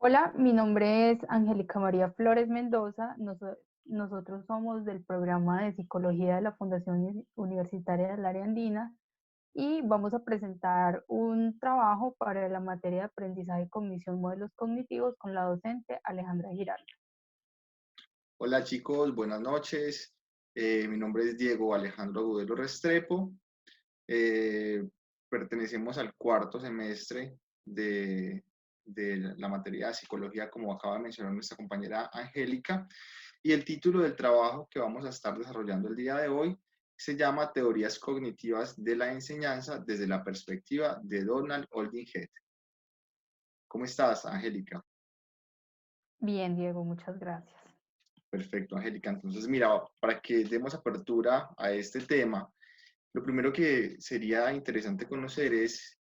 Hola, mi nombre es Angélica María Flores Mendoza. Nosotros somos del programa de psicología de la Fundación Universitaria del Área Andina y vamos a presentar un trabajo para la materia de aprendizaje y cognición modelos cognitivos con la docente Alejandra Giraldo. Hola chicos, buenas noches. Mi nombre es Diego Alejandro Agudelo Restrepo. Eh, Pertenecemos al cuarto semestre de la materia de psicología, como acaba de mencionar nuestra compañera Angélica. Y el título del trabajo que vamos a estar desarrollando el día de hoy se llama Teorías cognitivas de la enseñanza desde la perspectiva de Donald Holding-Head. ¿Cómo estás, Angélica? Bien, Diego, muchas gracias. Perfecto, Angélica. Entonces, mira, para que demos apertura a este tema, lo primero que sería interesante conocer es,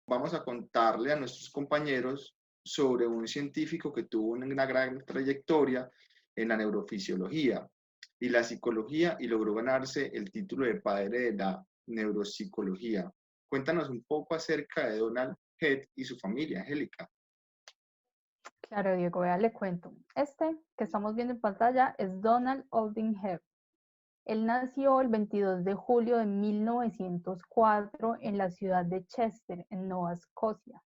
vamos a contarle a nuestros compañeros sobre un científico que tuvo una gran trayectoria en la neurofisiología y la psicología y logró ganarse el título de padre de la neuropsicología. Cuéntanos un poco acerca de Donald Head y su familia, Angélica. Claro, Diego, vea, le cuento. Este que estamos viendo en pantalla es Donald Holding-Head. Él nació el 22 de julio de 1904 en la ciudad de Chester, en Nueva Escocia,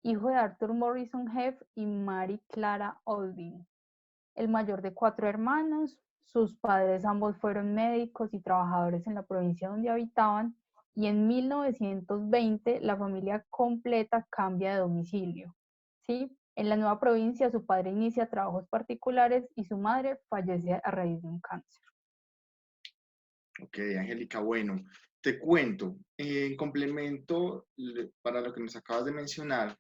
hijo de Arthur Morrison Heath y Mary Clara Olding, el mayor de 4 hermanos. Sus padres ambos fueron médicos y trabajadores en la provincia donde habitaban, y en 1920 la familia completa cambia de domicilio. ¿Sí? En la nueva provincia su padre inicia trabajos particulares y su madre fallece a raíz de un cáncer. Ok, Angélica, bueno, te cuento, en complemento para lo que nos acabas de mencionar,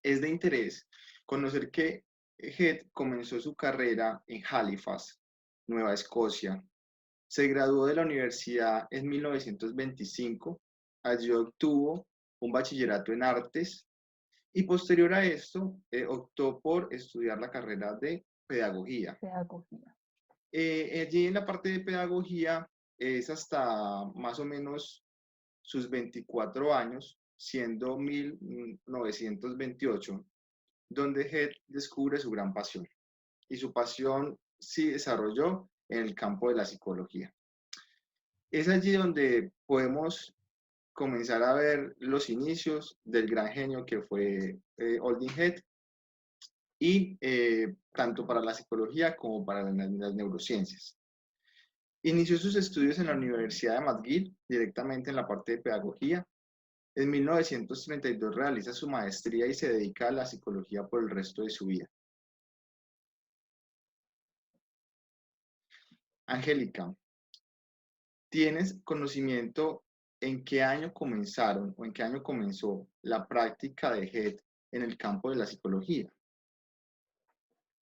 es de interés conocer que Head comenzó su carrera en Halifax, Nueva Escocia. Se graduó de la universidad en 1925. Allí obtuvo un bachillerato en artes y posterior a esto optó por estudiar la carrera de pedagogía. Pedagogía. Allí en la parte de pedagogía es hasta más o menos sus 24 años, siendo 1928, donde Head descubre su gran pasión. Y su pasión sí desarrolló en el campo de la psicología. Es allí donde podemos comenzar a ver los inicios del gran genio que fue Holding Head, y tanto para la psicología como para las neurociencias. Inició sus estudios en la Universidad de McGill, directamente en la parte de pedagogía. En 1932 realiza su maestría y se dedica a la psicología por el resto de su vida. Angélica, ¿tienes conocimiento en qué año comenzaron o en qué año comenzó la práctica de Head en el campo de la psicología?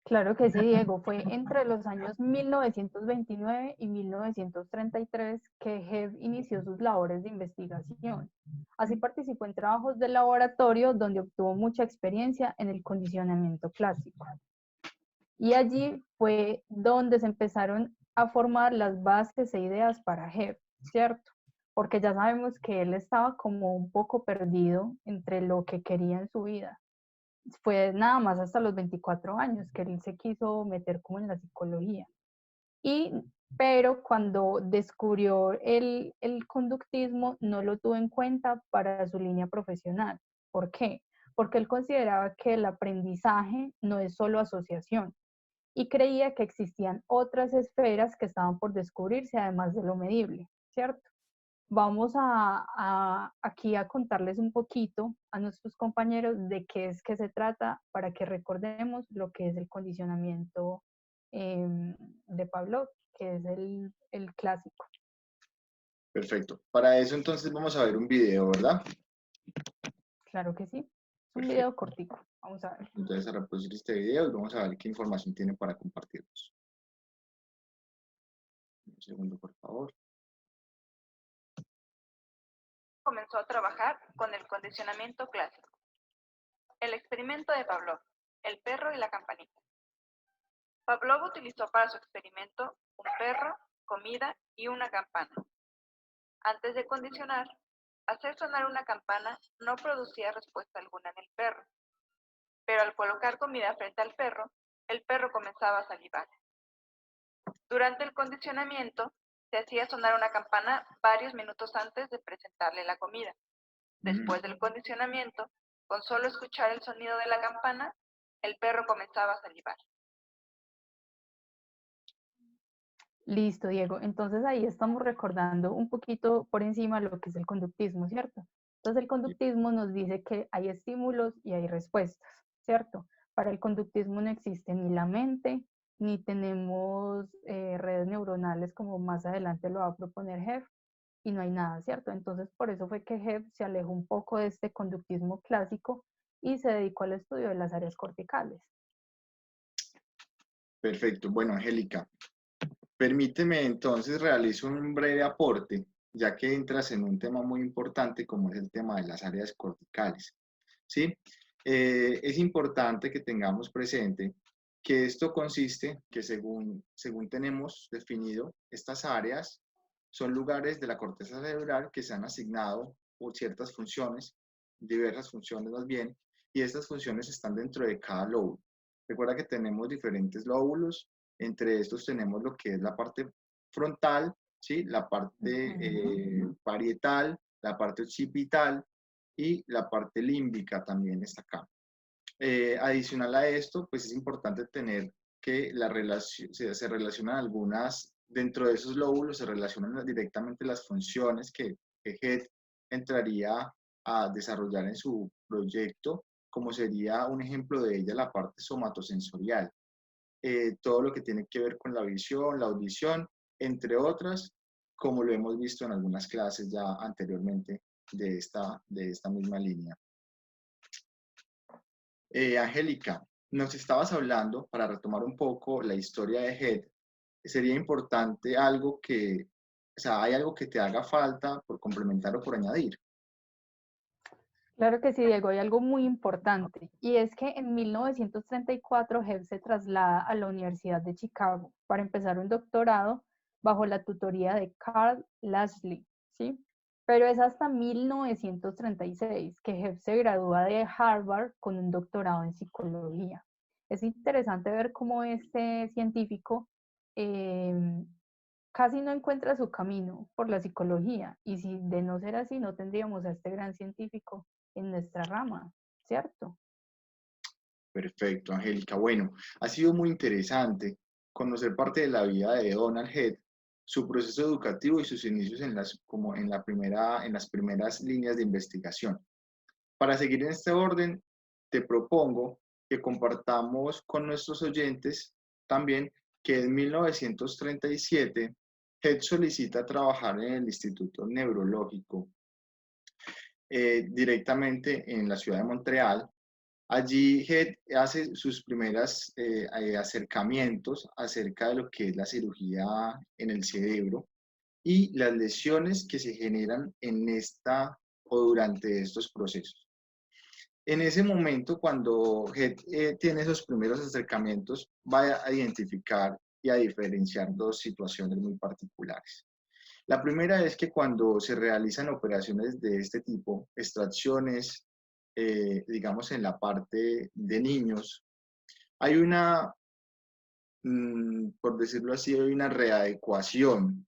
Claro que sí, Diego. Fue entre los años 1929 y 1933 que Head inició sus labores de investigación. Así participó en trabajos de laboratorio donde obtuvo mucha experiencia en el condicionamiento clásico. Y allí fue donde se empezaron a formar las bases e ideas para Head, ¿cierto? Porque ya sabemos que él estaba como un poco perdido entre lo que quería en su vida. Fue nada más hasta los 24 años que él se quiso meter como en la psicología. Y, pero cuando descubrió el conductismo, no lo tuvo en cuenta para su línea profesional. ¿Por qué? Porque él consideraba que el aprendizaje no es solo asociación y creía que existían otras esferas que estaban por descubrirse además de lo medible, ¿cierto? Vamos aquí a contarles un poquito a nuestros compañeros de qué es que se trata para que recordemos lo que es el condicionamiento de Pavlov, que es el clásico. Perfecto. Para eso entonces vamos a ver un video, ¿verdad? Claro que sí. Es un Perfecto. video cortico. Vamos a ver. Entonces a reproducir este video y vamos a ver qué información tiene para compartirnos. Un segundo, por favor. Comenzó a trabajar con el condicionamiento clásico. El experimento de Pavlov, el perro y la campanita. Pavlov utilizó para su experimento un perro, comida y una campana. Antes de condicionar, hacer sonar una campana no producía respuesta alguna en el perro, pero al colocar comida frente al perro, el perro comenzaba a salivar. Durante el condicionamiento, se hacía sonar una campana varios minutos antes de presentarle la comida. Después del condicionamiento, con solo escuchar el sonido de la campana, el perro comenzaba a salivar. Listo, Diego. Entonces ahí estamos recordando un poquito por encima lo que es el conductismo, ¿cierto? Entonces el conductismo nos dice que hay estímulos y hay respuestas, ¿cierto? Para el conductismo no existe ni la mente, ni tenemos redes neuronales como más adelante lo va a proponer Hebb, y no hay nada, ¿cierto? Entonces por eso fue que Hebb se alejó un poco de este conductismo clásico y se dedicó al estudio de las áreas corticales. Perfecto. Bueno, Angélica, permíteme entonces realizar un breve aporte, ya que entras en un tema muy importante como es el tema de las áreas corticales, ¿sí? Es importante que tengamos presente que esto consiste, que según tenemos definido, estas áreas son lugares de la corteza cerebral que se han asignado por ciertas funciones, diversas funciones más bien, y estas funciones están dentro de cada lóbulo. Recuerda que tenemos diferentes lóbulos, entre estos tenemos lo que es la parte frontal, ¿sí? La parte parietal, la parte occipital y la parte límbica también está acá. Adicional a esto, pues es importante tener que se relacionan algunas, dentro de esos lóbulos se relacionan directamente las funciones que Hedd entraría a desarrollar en su proyecto, como sería un ejemplo de ella la parte somatosensorial. Todo lo que tiene que ver con la visión, la audición, entre otras, como lo hemos visto en algunas clases ya anteriormente de esta misma línea. Angélica, nos estabas hablando, para retomar un poco la historia de Hedd, sería importante algo que, o sea, ¿hay algo que te haga falta por complementar o por añadir? Claro que sí, Diego, hay algo muy importante y es que en 1934 Hebb se traslada a la Universidad de Chicago para empezar un doctorado bajo la tutoría de Carl Laszlo, ¿sí? Pero es hasta 1936 que Hebb se gradúa de Harvard con un doctorado en psicología. Es interesante ver cómo este científico casi no encuentra su camino por la psicología y si de no ser así no tendríamos a este gran científico en nuestra rama, ¿cierto? Perfecto, Angélica. Bueno, ha sido muy interesante conocer parte de la vida de Donald Hedd, su proceso educativo y sus inicios como en en las primeras líneas de investigación. Para seguir en este orden, te propongo que compartamos con nuestros oyentes también que en 1937 Hedd solicita trabajar en el Instituto Neurológico directamente en la ciudad de Montreal. Allí Hedd hace sus primeros acercamientos acerca de lo que es la cirugía en el cerebro y las lesiones que se generan en esta o durante estos procesos. En ese momento, cuando Hedd tiene esos primeros acercamientos, va a identificar y a diferenciar dos situaciones muy particulares. La primera es que cuando se realizan operaciones de este tipo, extracciones, digamos en la parte de niños, hay por decirlo así, hay una readecuación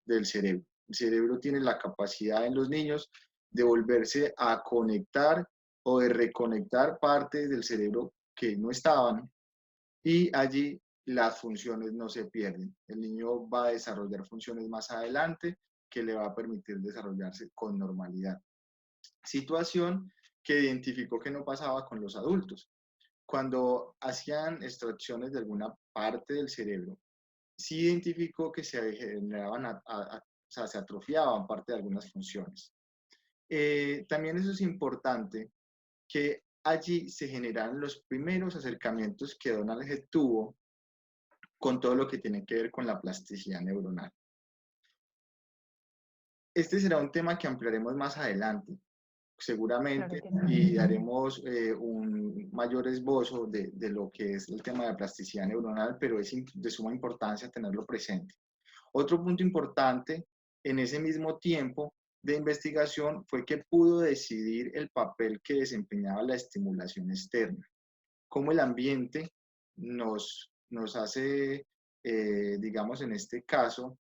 del cerebro. El cerebro tiene la capacidad en los niños de volverse a conectar o de reconectar partes del cerebro que no estaban y allí las funciones no se pierden. El niño va a desarrollar funciones más adelante que le va a permitir desarrollarse con normalidad. Situación que identificó que no pasaba con los adultos. Cuando hacían extracciones de alguna parte del cerebro, sí identificó que se generaban, o sea, se atrofiaban parte de algunas funciones. También eso es importante, que allí se generan los primeros acercamientos que Donald Hedd tuvo con todo lo que tiene que ver con la plasticidad neuronal. Este será un tema que ampliaremos más adelante, seguramente, Claro que y sí. haremos un mayor esbozo de lo que es el tema de la plasticidad neuronal, pero es de suma importancia tenerlo presente. Otro punto importante en ese mismo tiempo de investigación fue que pudo decidir el papel que desempeñaba la estimulación externa. cómo el ambiente nos hace, digamos en este caso,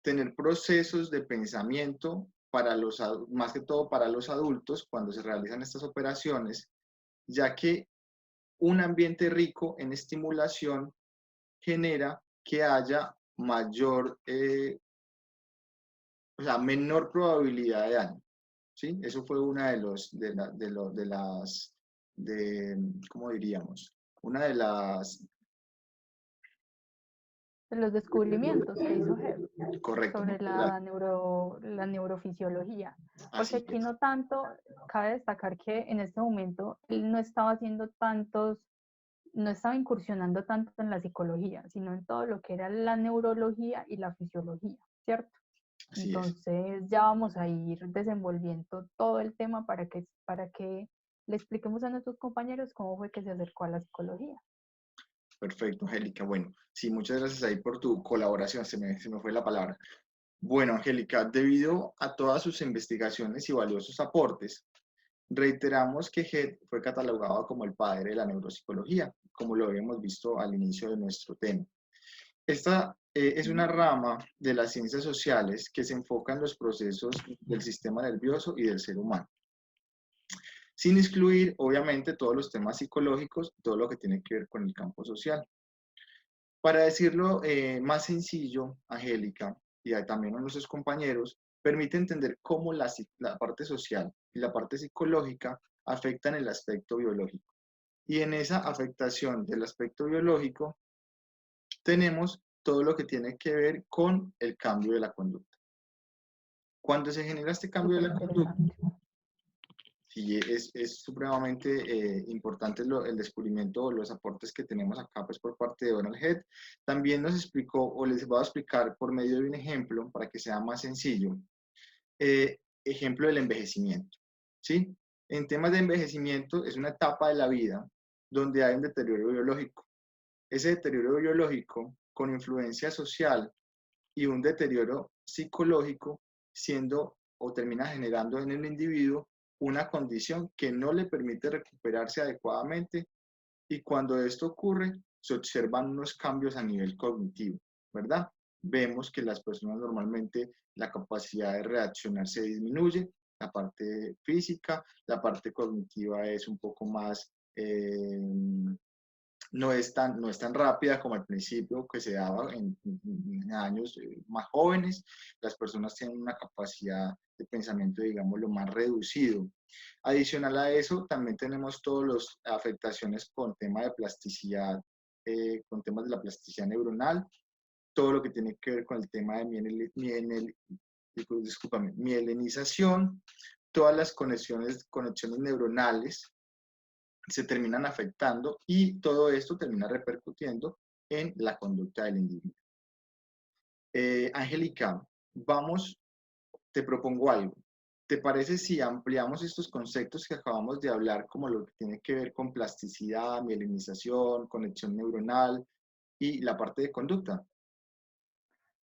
tener procesos de pensamiento para más que todo para los adultos cuando se realizan estas operaciones, ya que un ambiente rico en estimulación genera que haya mayor, o sea, menor probabilidad de daño, ¿sí? Eso fue una ¿cómo diríamos? Una de las... De los descubrimientos que hizo Hebb Correcto, sobre muchas gracias. la neurofisiología. Porque Así aquí es. no tanto, cabe destacar que en este momento él no estaba haciendo no estaba incursionando tanto en la psicología, sino en todo lo que era la neurología y la fisiología, ¿cierto? Así es. Entonces ya vamos a ir desenvolviendo todo el tema para que le expliquemos a nuestros compañeros cómo fue que se acercó a la psicología. Perfecto, Angélica. Bueno, sí, muchas gracias ahí por tu colaboración, se me fue la palabra. Bueno, Angélica, debido a todas sus investigaciones y valiosos aportes, reiteramos que Hebb fue catalogado como el padre de la neuropsicología, como lo habíamos visto al inicio de nuestro tema. Esta es una rama de las ciencias sociales que se enfoca en los procesos del sistema nervioso y del ser humano, sin excluir, obviamente, todos los temas psicológicos, todo lo que tiene que ver con el campo social. Para decirlo más sencillo, Angélica, y también a nuestros compañeros, permite entender cómo la parte social y la parte psicológica afectan el aspecto biológico. Y en esa afectación del aspecto biológico tenemos todo lo que tiene que ver con el cambio de la conducta. Cuando se genera este cambio de Súper la conducta, interesante. sí, es supremamente importante el descubrimiento o los aportes que tenemos acá pues, por parte de Donald Head. También nos explicó, o les voy a explicar por medio de un ejemplo para que sea más sencillo, ejemplo del envejecimiento. ¿Sí? En temas de envejecimiento es una etapa de la vida donde hay un deterioro biológico. Ese deterioro biológico con influencia social y un deterioro psicológico siendo o termina generando en el individuo una condición que no le permite recuperarse adecuadamente y cuando esto ocurre se observan unos cambios a nivel cognitivo, ¿verdad? Vemos que las personas normalmente la capacidad de reaccionar se disminuye, la parte física, la parte cognitiva es un poco más no es tan rápida como al principio que se daba en años más jóvenes. Las personas tienen una capacidad de pensamiento, digamos, lo más reducido. Adicional a eso, también tenemos todas las afectaciones con tema de plasticidad, con temas de la plasticidad neuronal, todo lo que tiene que ver con el tema de mielinización, todas las conexiones neuronales se terminan afectando y todo esto termina repercutiendo en la conducta del individuo. Angélica, te propongo algo. ¿Te parece si ampliamos estos conceptos que acabamos de hablar, como lo que tiene que ver con plasticidad, mielinización, conexión neuronal y la parte de conducta?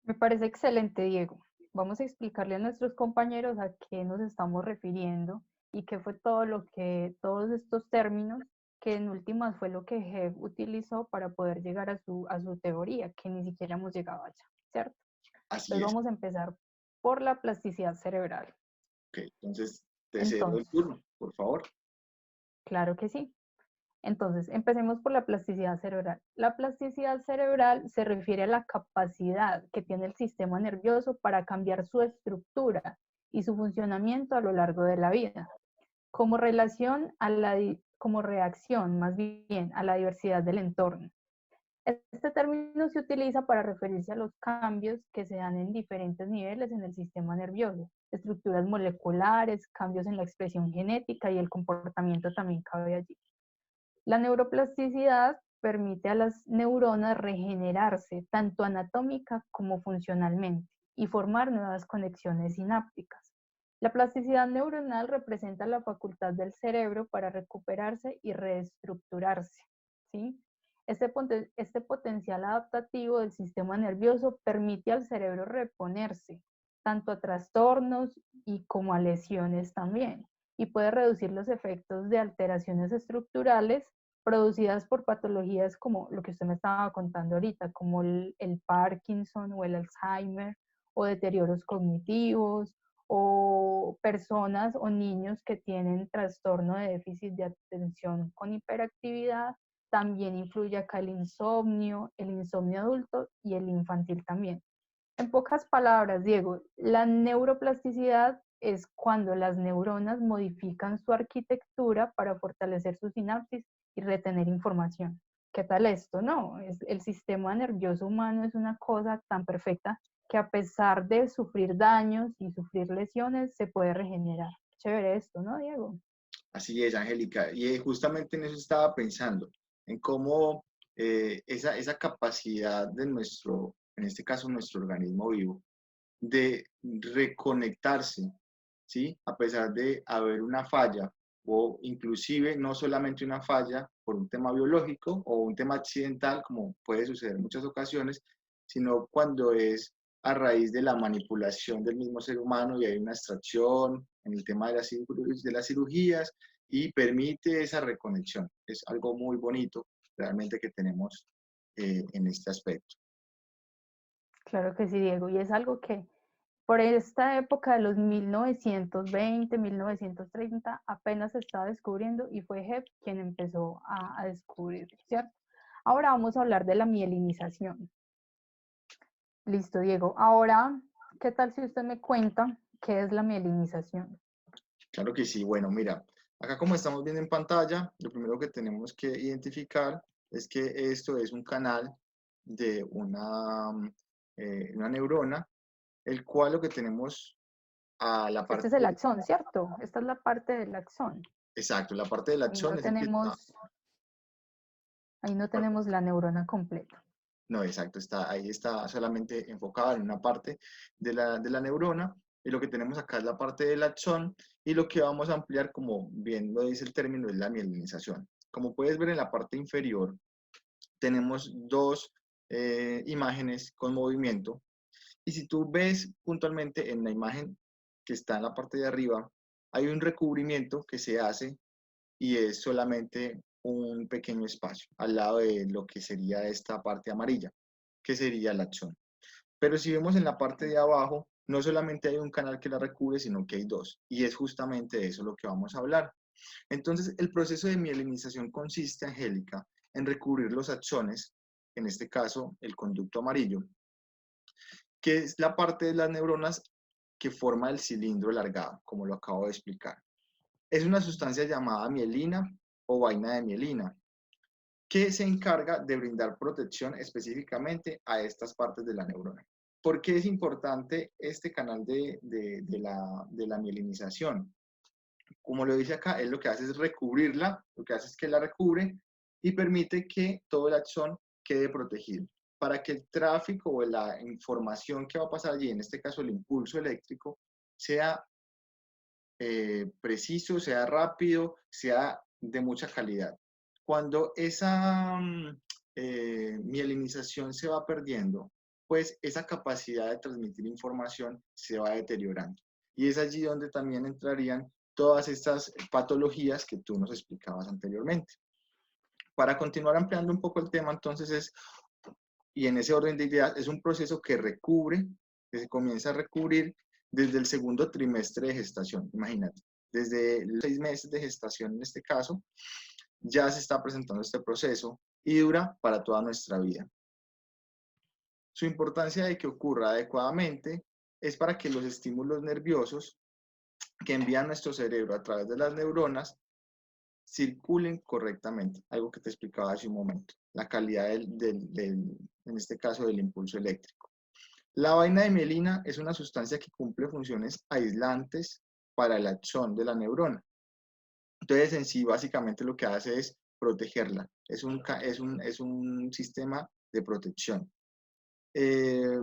Me parece excelente, Diego. Vamos a explicarle a nuestros compañeros a qué nos estamos refiriendo y qué fue todos estos términos que en últimas fue lo que Hebb utilizó para poder llegar a su teoría, que ni siquiera hemos llegado allá, ¿cierto? Así Entonces es. vamos a empezar por la plasticidad cerebral. Ok, entonces te cedo el Entonces, turno, por favor. claro que sí. Entonces, empecemos por la plasticidad cerebral. La plasticidad cerebral se refiere a la capacidad que tiene el sistema nervioso para cambiar su estructura y su funcionamiento a lo largo de la vida, como como reacción más bien a la diversidad del entorno. Este término se utiliza para referirse a los cambios que se dan en diferentes niveles en el sistema nervioso, estructuras moleculares, cambios en la expresión genética y el comportamiento también cabe allí. La neuroplasticidad permite a las neuronas regenerarse tanto anatómica como funcionalmente y formar nuevas conexiones sinápticas. La plasticidad neuronal representa la facultad del cerebro para recuperarse y reestructurarse, ¿sí? Este potencial adaptativo del sistema nervioso permite al cerebro reponerse, tanto a trastornos y como a lesiones también, y puede reducir los efectos de alteraciones estructurales producidas por patologías como lo que usted me estaba contando ahorita, como el Parkinson o el Alzheimer, o deterioros cognitivos, o personas o niños que tienen trastorno de déficit de atención con hiperactividad. También influye acá el insomnio adulto y el infantil también. En pocas palabras, Diego, la neuroplasticidad es cuando las neuronas modifican su arquitectura para fortalecer su sinapsis y retener información. ¿Qué tal esto? No, el sistema nervioso humano es una cosa tan perfecta que a pesar de sufrir daños y sufrir lesiones, se puede regenerar. Chévere esto, ¿no, Diego? Así es, Angélica. Y justamente en eso estaba pensando, en cómo esa capacidad de nuestro, en este caso nuestro organismo vivo, de reconectarse, ¿sí? A pesar de haber una falla o inclusive no solamente una falla por un tema biológico o un tema accidental, como puede suceder en muchas ocasiones, sino cuando es a raíz de la manipulación del mismo ser humano y hay una extracción en el tema de las cirugías y permite esa reconexión. Es algo muy bonito realmente que tenemos en este aspecto. Claro que sí, Diego, y es algo que por esta época de los 1920, 1930, apenas se estaba descubriendo y fue Hebb quien empezó a descubrirlo, ¿cierto? Ahora vamos a hablar de la mielinización. Listo, Diego. Ahora, ¿qué tal si usted me cuenta qué es la mielinización? Claro que sí. Bueno, mira, acá como estamos viendo en pantalla, lo primero que tenemos que identificar es que esto es un canal de una neurona, el cual lo que tenemos a la Este parte, es el axón, ¿cierto? Esta es la parte del axón. exacto, la parte del Ahí no axón es el que está, tenemos, ahí no tenemos la neurona completa. no, exacto, está, ahí está solamente enfocada en una parte de la neurona, y lo que tenemos acá es la parte del axón, y lo que vamos a ampliar, como bien lo dice el término, es la mielinización. Como puedes ver en la parte inferior, tenemos dos imágenes con movimiento, y si tú ves puntualmente en la imagen que está en la parte de arriba, hay un recubrimiento que se hace y es solamente un pequeño espacio al lado de lo que sería esta parte amarilla, que sería el axón. Pero si vemos en la parte de abajo, no solamente hay un canal que la recubre, sino que hay dos, y es justamente de eso lo que vamos a hablar. Entonces, el proceso de mielinización consiste, Angélica, en recubrir los axones, en este caso el conducto amarillo, que es la parte de las neuronas que forma el cilindro alargado, como lo acabo de explicar. Es una sustancia llamada mielina o vaina de mielina, que se encarga de brindar protección específicamente a estas partes de la neurona. ¿Por qué es importante este canal de la mielinización? Como lo dice acá, él lo que hace es recubrirla, lo que hace es que la recubre y permite que todo el axón quede protegido. Para que el tráfico o la información que va a pasar allí, en este caso el impulso eléctrico, sea preciso, sea rápido, sea de mucha calidad. Cuando esa mielinización se va perdiendo, pues esa capacidad de transmitir información se va deteriorando. Y es allí donde también entrarían todas estas patologías que tú nos explicabas anteriormente. Para continuar ampliando un poco el tema, entonces y en ese orden de ideas, es un proceso que recubre, que se comienza a recubrir desde el segundo trimestre de gestación. Imagínate, desde los 6 meses de gestación en este caso, ya se está presentando este proceso y dura para toda nuestra vida. Su importancia de que ocurra adecuadamente es para que los estímulos nerviosos que envían nuestro cerebro a través de las neuronas circulen correctamente, algo que te explicaba hace un momento, la calidad en este caso del impulso eléctrico. La vaina de mielina es una sustancia que cumple funciones aislantes para el axón de la neurona. Entonces, en sí, básicamente lo que hace es protegerla. Es un sistema de protección. Eh,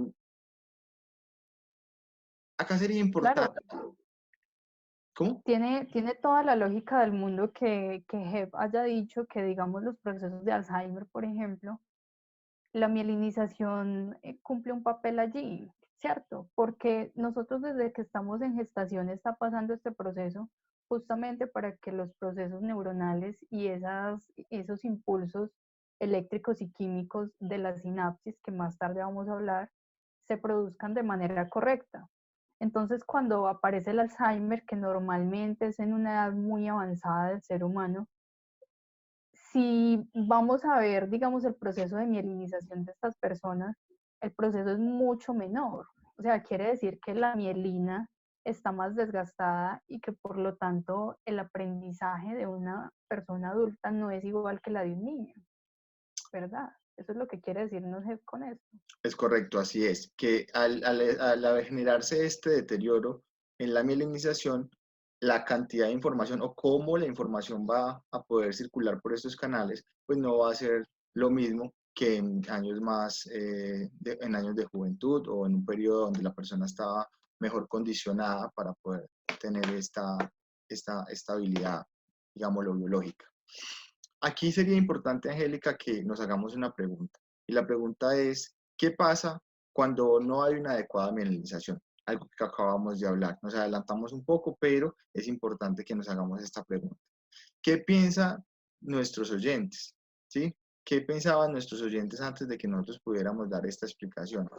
Acá sería Claro, importante. ¿Cómo? tiene toda la lógica del mundo que Hebb haya dicho que, digamos, los procesos de Alzheimer, por ejemplo, la mielinización cumple un papel allí, ¿cierto? Porque nosotros desde que estamos en gestación está pasando este proceso justamente para que los procesos neuronales y esos impulsos eléctricos y químicos de la sinapsis, que más tarde vamos a hablar, se produzcan de manera correcta. Entonces, cuando aparece el Alzheimer, que normalmente es en una edad muy avanzada del ser humano, si vamos a ver, digamos, el proceso de mielinización de estas personas, el proceso es mucho menor. O sea, quiere decir que la mielina está más desgastada y que por lo tanto el aprendizaje de una persona adulta no es igual que la de un niño, ¿verdad? Eso es lo que quiere decirnos con esto. Es correcto, así es, que al generarse este deterioro en la mielinización, la cantidad de información o cómo la información va a poder circular por estos canales, pues no va a ser lo mismo que en años en años de juventud o en un periodo donde la persona estaba mejor condicionada para poder tener esta estabilidad, digámoslo, biológica. Aquí sería importante, Angélica, que nos hagamos una pregunta. Y la pregunta es, ¿qué pasa cuando no hay una adecuada mielinización? Algo que acabamos de hablar. Nos adelantamos un poco, pero es importante que nos hagamos esta pregunta. ¿Qué piensan nuestros oyentes? ¿Sí? ¿Qué pensaban nuestros oyentes antes de que nosotros pudiéramos dar esta explicación?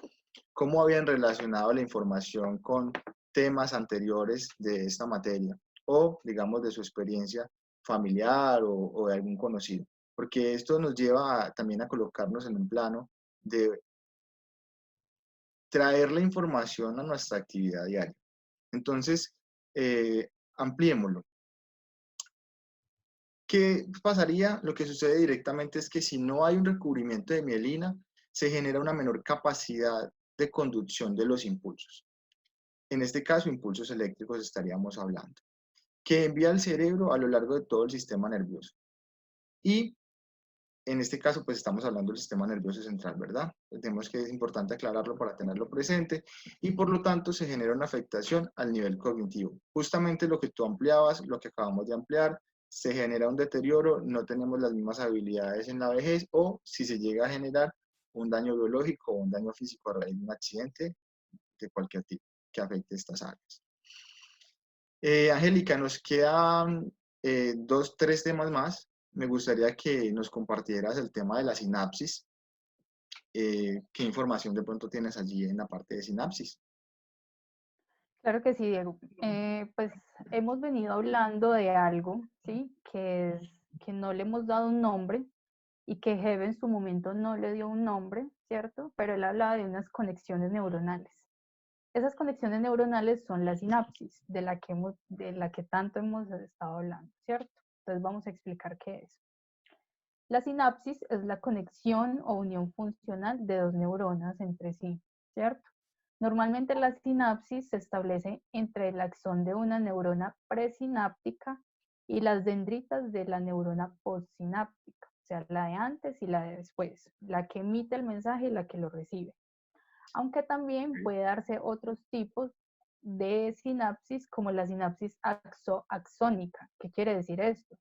¿Cómo habían relacionado la información con temas anteriores de esta materia? O, digamos, de su experiencia familiar o de algún conocido. Porque esto nos lleva también a colocarnos en un plano de traer la información a nuestra actividad diaria. Entonces, ampliémoslo. ¿Qué pasaría? Lo que sucede directamente es que si no hay un recubrimiento de mielina, se genera una menor capacidad de conducción de los impulsos. En este caso, impulsos eléctricos estaríamos hablando, que envía al cerebro a lo largo de todo el sistema nervioso. Y en este caso, pues estamos hablando del sistema nervioso central, ¿verdad? Tenemos que es importante aclararlo para tenerlo presente y por lo tanto se genera una afectación al nivel cognitivo. Justamente lo que tú ampliabas, lo que acabamos de ampliar, se genera un deterioro, no tenemos las mismas habilidades en la vejez o si se llega a generar un daño biológico o un daño físico a raíz de un accidente de cualquier tipo que afecte estas áreas. Angélica, nos quedan 2, 3 temas más. Me gustaría que nos compartieras el tema de la sinapsis. ¿Qué información de pronto tienes allí en la parte de sinapsis? Claro que sí, Diego. Pues hemos venido hablando de algo, ¿sí? Que no le hemos dado un nombre y que Hebb en su momento no le dio un nombre, ¿cierto? Pero él hablaba de unas conexiones neuronales. Esas conexiones neuronales son la sinapsis, de la que tanto hemos estado hablando, ¿cierto? Entonces vamos a explicar qué es. La sinapsis es la conexión o unión funcional de dos neuronas entre sí, ¿cierto? Normalmente la sinapsis se establece entre el axón de una neurona presináptica y las dendritas de la neurona postsináptica, o sea, la de antes y la de después, la que emite el mensaje y la que lo recibe. Aunque también puede darse otros tipos de sinapsis, como la sinapsis axónica. ¿Qué quiere decir esto?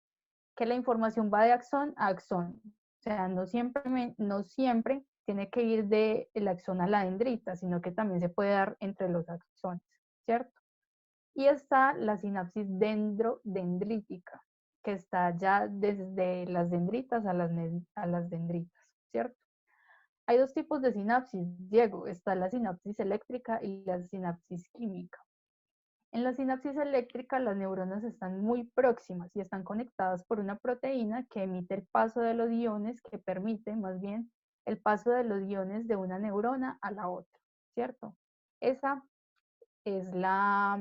Que la información va de axón a axón. O sea, no siempre tiene que ir del axón a la dendrita, sino que también se puede dar entre los axones, ¿cierto? Y está la sinapsis dendrodendrítica, que está ya desde las dendritas a las dendritas, ¿cierto? Hay dos tipos de sinapsis, Diego. Está la sinapsis eléctrica y la sinapsis química. En la sinapsis eléctrica, las neuronas están muy próximas y están conectadas por una proteína que emite el paso de los iones, que permite más bien el paso de los iones de una neurona a la otra, ¿cierto? Esa es la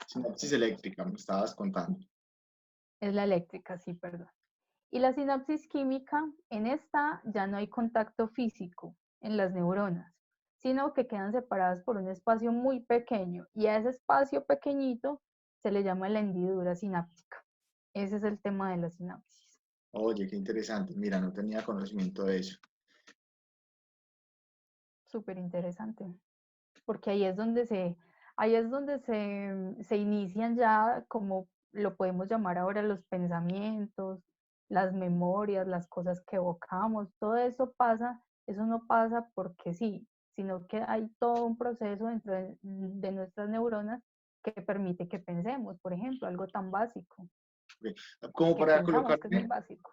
Sinapsis eléctrica, me estabas contando. es la eléctrica, sí, perdón. Y la sinapsis química, en esta ya no hay contacto físico en las neuronas, sino que quedan separadas por un espacio muy pequeño y a ese espacio pequeñito se le llama la hendidura sináptica. Ese es el tema de la sinapsis. Oye, qué interesante. Mira, no tenía conocimiento de eso. Súper interesante, porque ahí es donde se inician ya, como lo podemos llamar ahora, los pensamientos, las memorias, las cosas que evocamos, todo eso no pasa porque sí, sino que hay todo un proceso dentro de nuestras neuronas que permite que pensemos, por ejemplo, algo tan básico, Como que para pensamos que es muy colocarme, básico.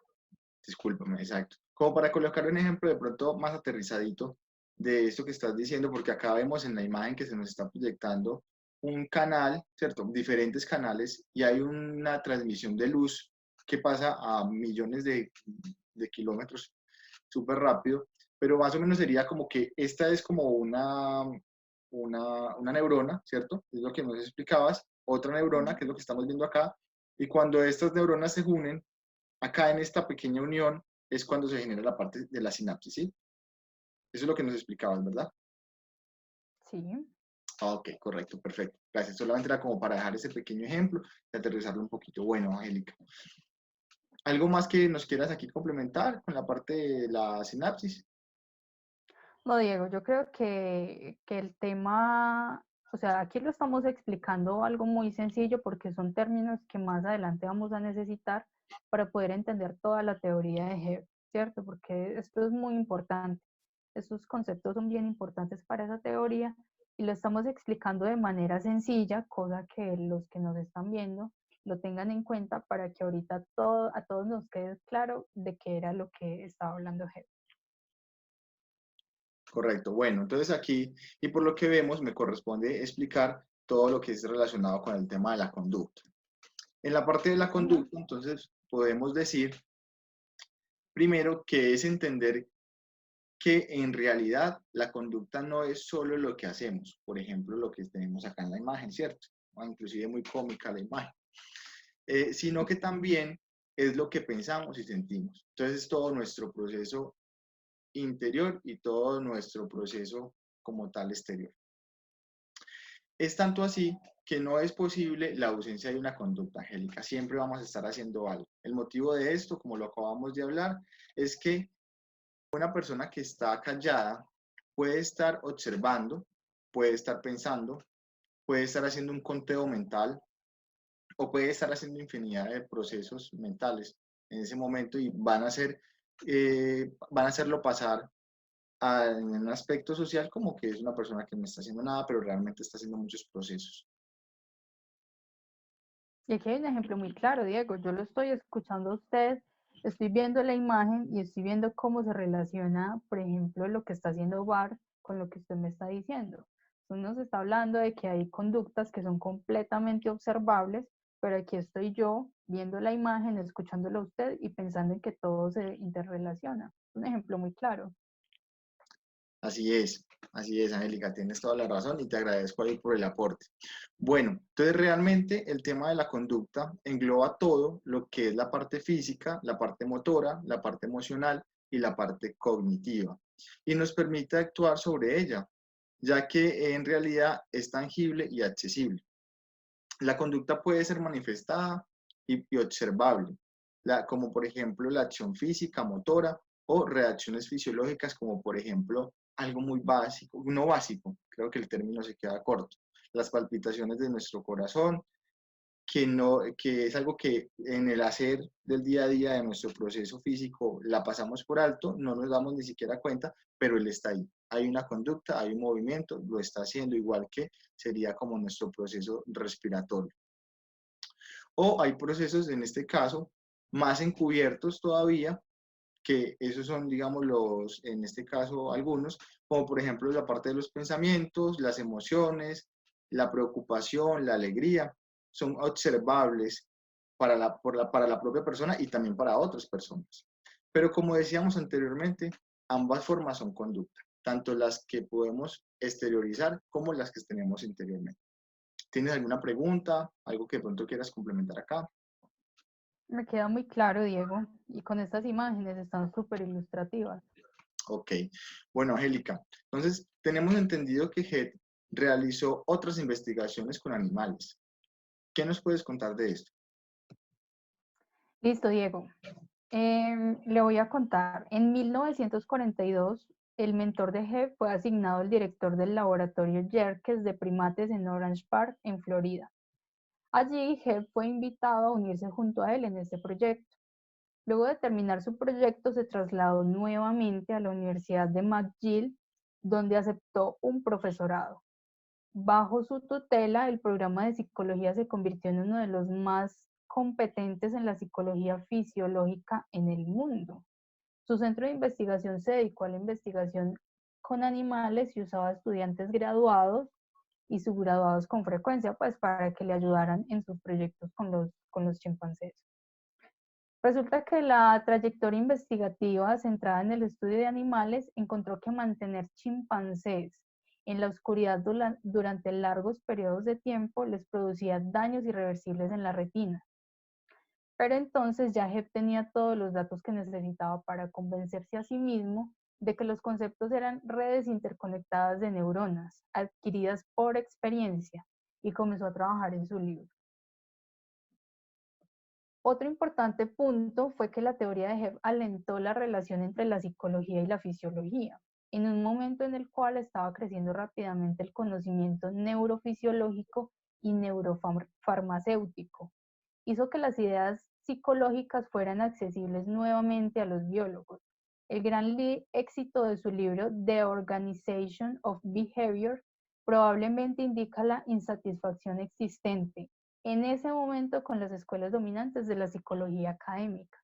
discúlpame, exacto, como para colocar un ejemplo de pronto más aterrizadito de esto que estás diciendo, porque acá vemos en la imagen que se nos está proyectando un canal, ¿cierto? Diferentes canales y hay una transmisión de luz que pasa a millones de kilómetros súper rápido, pero más o menos sería como que esta es como una neurona, ¿cierto? Es lo que nos explicabas, otra neurona, que es lo que estamos viendo acá, y cuando estas neuronas se unen, acá en esta pequeña unión es cuando se genera la parte de la sinapsis, ¿sí? Eso es lo que nos explicabas, ¿verdad? Sí. Ok, correcto, perfecto. Gracias. Solamente era como para dejar ese pequeño ejemplo y aterrizarlo un poquito. Bueno, Angélica, ¿algo más que nos quieras aquí complementar con la parte de la sinapsis? No, Diego, yo creo que el tema, o sea, aquí lo estamos explicando algo muy sencillo porque son términos que más adelante vamos a necesitar para poder entender toda la teoría de Hebb, ¿cierto? Porque esto es muy importante. Estos conceptos son bien importantes para esa teoría y lo estamos explicando de manera sencilla, cosa que los que nos están viendo lo tengan en cuenta para que ahorita a todos nos quede claro de qué era lo que estaba hablando Hebb. Correcto. Bueno, entonces aquí, y por lo que vemos, me corresponde explicar todo lo que es relacionado con el tema de la conducta. En la parte de la Ujú. conducta, entonces, podemos decir primero que es entender que en realidad la conducta no es solo lo que hacemos, por ejemplo, lo que tenemos acá en la imagen, ¿cierto? O inclusive muy cómica la imagen, sino que también es lo que pensamos y sentimos. Entonces, todo nuestro proceso interior y todo nuestro proceso como tal exterior. Es tanto así que no es posible la ausencia de una conducta, Angélica. Siempre vamos a estar haciendo algo. El motivo de esto, como lo acabamos de hablar, es que una persona que está callada puede estar observando, puede estar pensando, puede estar haciendo un conteo mental o puede estar haciendo infinidad de procesos mentales en ese momento y van a hacerlo pasar en un aspecto social como que es una persona que no está haciendo nada, pero realmente está haciendo muchos procesos. Y aquí hay un ejemplo muy claro, Diego. Yo lo estoy escuchando a usted, estoy viendo la imagen y estoy viendo cómo se relaciona, por ejemplo, lo que está haciendo Bart con lo que usted me está diciendo. Usted nos está hablando de que hay conductas que son completamente observables, pero aquí estoy yo viendo la imagen, escuchándolo a usted y pensando en que todo se interrelaciona. Un ejemplo muy claro. Así es, Angélica, tienes toda la razón y te agradezco ahí por el aporte. Bueno, entonces realmente el tema de la conducta engloba todo lo que es la parte física, la parte motora, la parte emocional y la parte cognitiva y nos permite actuar sobre ella, ya que en realidad es tangible y accesible. La conducta puede ser manifestada y observable, como por ejemplo la acción física, motora o reacciones fisiológicas, como por ejemplo algo muy básico, no básico, creo que el término se queda corto, las palpitaciones de nuestro corazón, que es algo que en el hacer del día a día de nuestro proceso físico la pasamos por alto, no nos damos ni siquiera cuenta, pero él está ahí. Hay una conducta, hay un movimiento, lo está haciendo igual que sería como nuestro proceso respiratorio. O hay procesos, en este caso, más encubiertos todavía, que esos son, digamos, en este caso, algunos, como por ejemplo la parte de los pensamientos, las emociones, la preocupación, la alegría, son observables para la propia persona y también para otras personas. Pero como decíamos anteriormente, ambas formas son conducta, tanto las que podemos exteriorizar como las que tenemos interiormente. ¿Tienes alguna pregunta? ¿Algo que de pronto quieras complementar acá? Me queda muy claro, Diego, y con estas imágenes están súper ilustrativas. Ok. Bueno, Angélica, entonces tenemos entendido que Head realizó otras investigaciones con animales. ¿Qué nos puedes contar de esto? Listo, Diego. Le voy a contar. En 1942, el mentor de Hebb fue asignado el director del laboratorio Yerkes de primates en Orange Park, en Florida. Allí, Hebb fue invitado a unirse junto a él en este proyecto. Luego de terminar su proyecto, se trasladó nuevamente a la Universidad de McGill, donde aceptó un profesorado. Bajo su tutela, el programa de psicología se convirtió en uno de los más competentes en la psicología fisiológica en el mundo. Su centro de investigación se dedicó a la investigación con animales y usaba estudiantes graduados y subgraduados con frecuencia, pues para que le ayudaran en sus proyectos con los chimpancés. Resulta que la trayectoria investigativa centrada en el estudio de animales encontró que mantener chimpancés en la oscuridad durante largos periodos de tiempo les producía daños irreversibles en la retina. Pero entonces ya Hebb tenía todos los datos que necesitaba para convencerse a sí mismo de que los conceptos eran redes interconectadas de neuronas, adquiridas por experiencia, y comenzó a trabajar en su libro. Otro importante punto fue que la teoría de Hebb alentó la relación entre la psicología y la fisiología, en un momento en el cual estaba creciendo rápidamente el conocimiento neurofisiológico y neurofarmacéutico. Hizo que las ideas psicológicas fueran accesibles nuevamente a los biólogos. El gran éxito de su libro The Organization of Behavior probablemente indica la insatisfacción existente en ese momento con las escuelas dominantes de la psicología académica.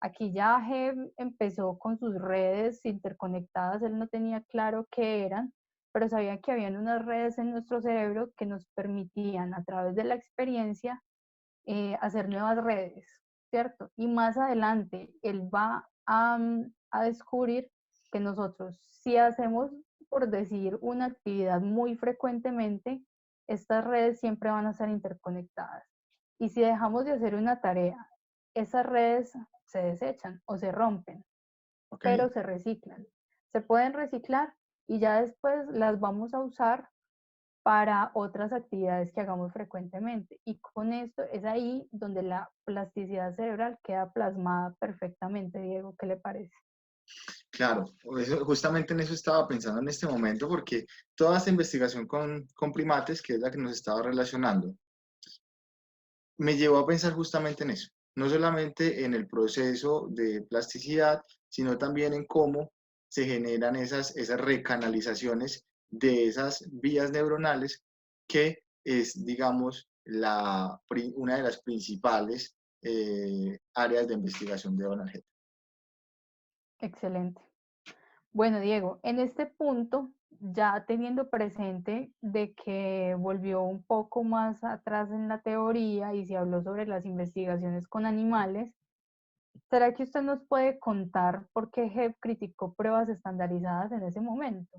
Aquí ya Hebb empezó con sus redes interconectadas, él no tenía claro qué eran, pero sabía que habían unas redes en nuestro cerebro que nos permitían a través de la experiencia hacer nuevas redes, ¿cierto? Y más adelante él va a descubrir que nosotros, si hacemos, por decir, una actividad muy frecuentemente, estas redes siempre van a estar interconectadas. Y si dejamos de hacer una tarea, esas redes se desechan o se rompen, pero se reciclan. Se pueden reciclar y ya después las vamos a usar para otras actividades que hagamos frecuentemente. Y con esto es ahí donde la plasticidad cerebral queda plasmada perfectamente. Diego, ¿qué le parece? Claro, justamente en eso estaba pensando en este momento, porque toda esta investigación con primates, que es la que nos estaba relacionando, me llevó a pensar justamente en eso, no solamente en el proceso de plasticidad, sino también en cómo se generan esas recanalizaciones de esas vías neuronales, que es, digamos, una de las principales áreas de investigación de Donald Hebb. Excelente. Bueno, Diego, en este punto, ya teniendo presente de que volvió un poco más atrás en la teoría y se habló sobre las investigaciones con animales, ¿será que usted nos puede contar por qué Hebb criticó pruebas estandarizadas en ese momento?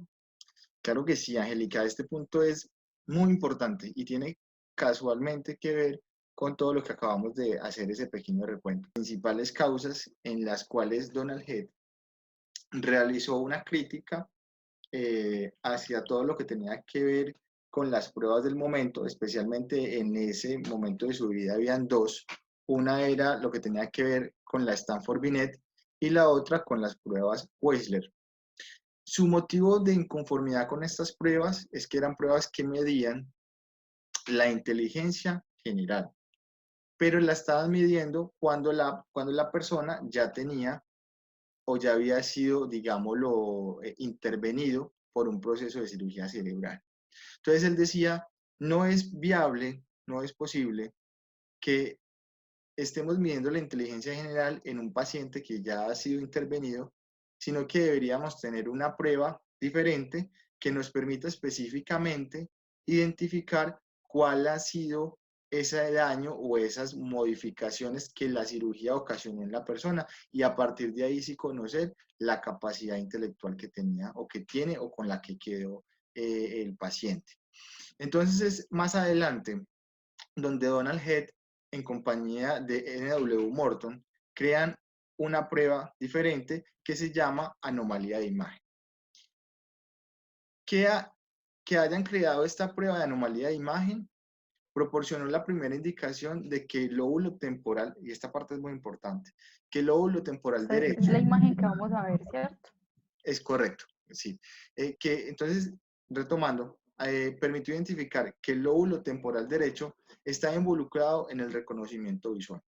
Claro que sí, Angélica, este punto es muy importante y tiene casualmente que ver con todo lo que acabamos de hacer ese pequeño recuento. Principales causas en las cuales Donald Hebb realizó una crítica hacia todo lo que tenía que ver con las pruebas del momento, especialmente en ese momento de su vida habían dos. Una era lo que tenía que ver con la Stanford Binet y la otra con las pruebas Weisler. Su motivo de inconformidad con estas pruebas es que eran pruebas que medían la inteligencia general, pero la estaban midiendo cuando la persona ya tenía o ya había sido, digámoslo, intervenido por un proceso de cirugía cerebral. Entonces él decía, no es viable, no es posible que estemos midiendo la inteligencia general en un paciente que ya ha sido intervenido, sino que deberíamos tener una prueba diferente que nos permita específicamente identificar cuál ha sido ese daño o esas modificaciones que la cirugía ocasionó en la persona, y a partir de ahí sí conocer la capacidad intelectual que tenía o que tiene o con la que quedó el paciente. Entonces es más adelante donde Donald Head, en compañía de N.W. Morton, crean una prueba diferente que se llama anomalía de imagen. Que hayan creado esta prueba de anomalía de imagen proporcionó la primera indicación de que el lóbulo temporal, y esta parte es muy importante, que el lóbulo temporal Esta es derecho, la imagen que vamos a ver, ¿cierto? es correcto, sí. Que entonces, retomando, permitió identificar que el lóbulo temporal derecho está involucrado en el reconocimiento visual.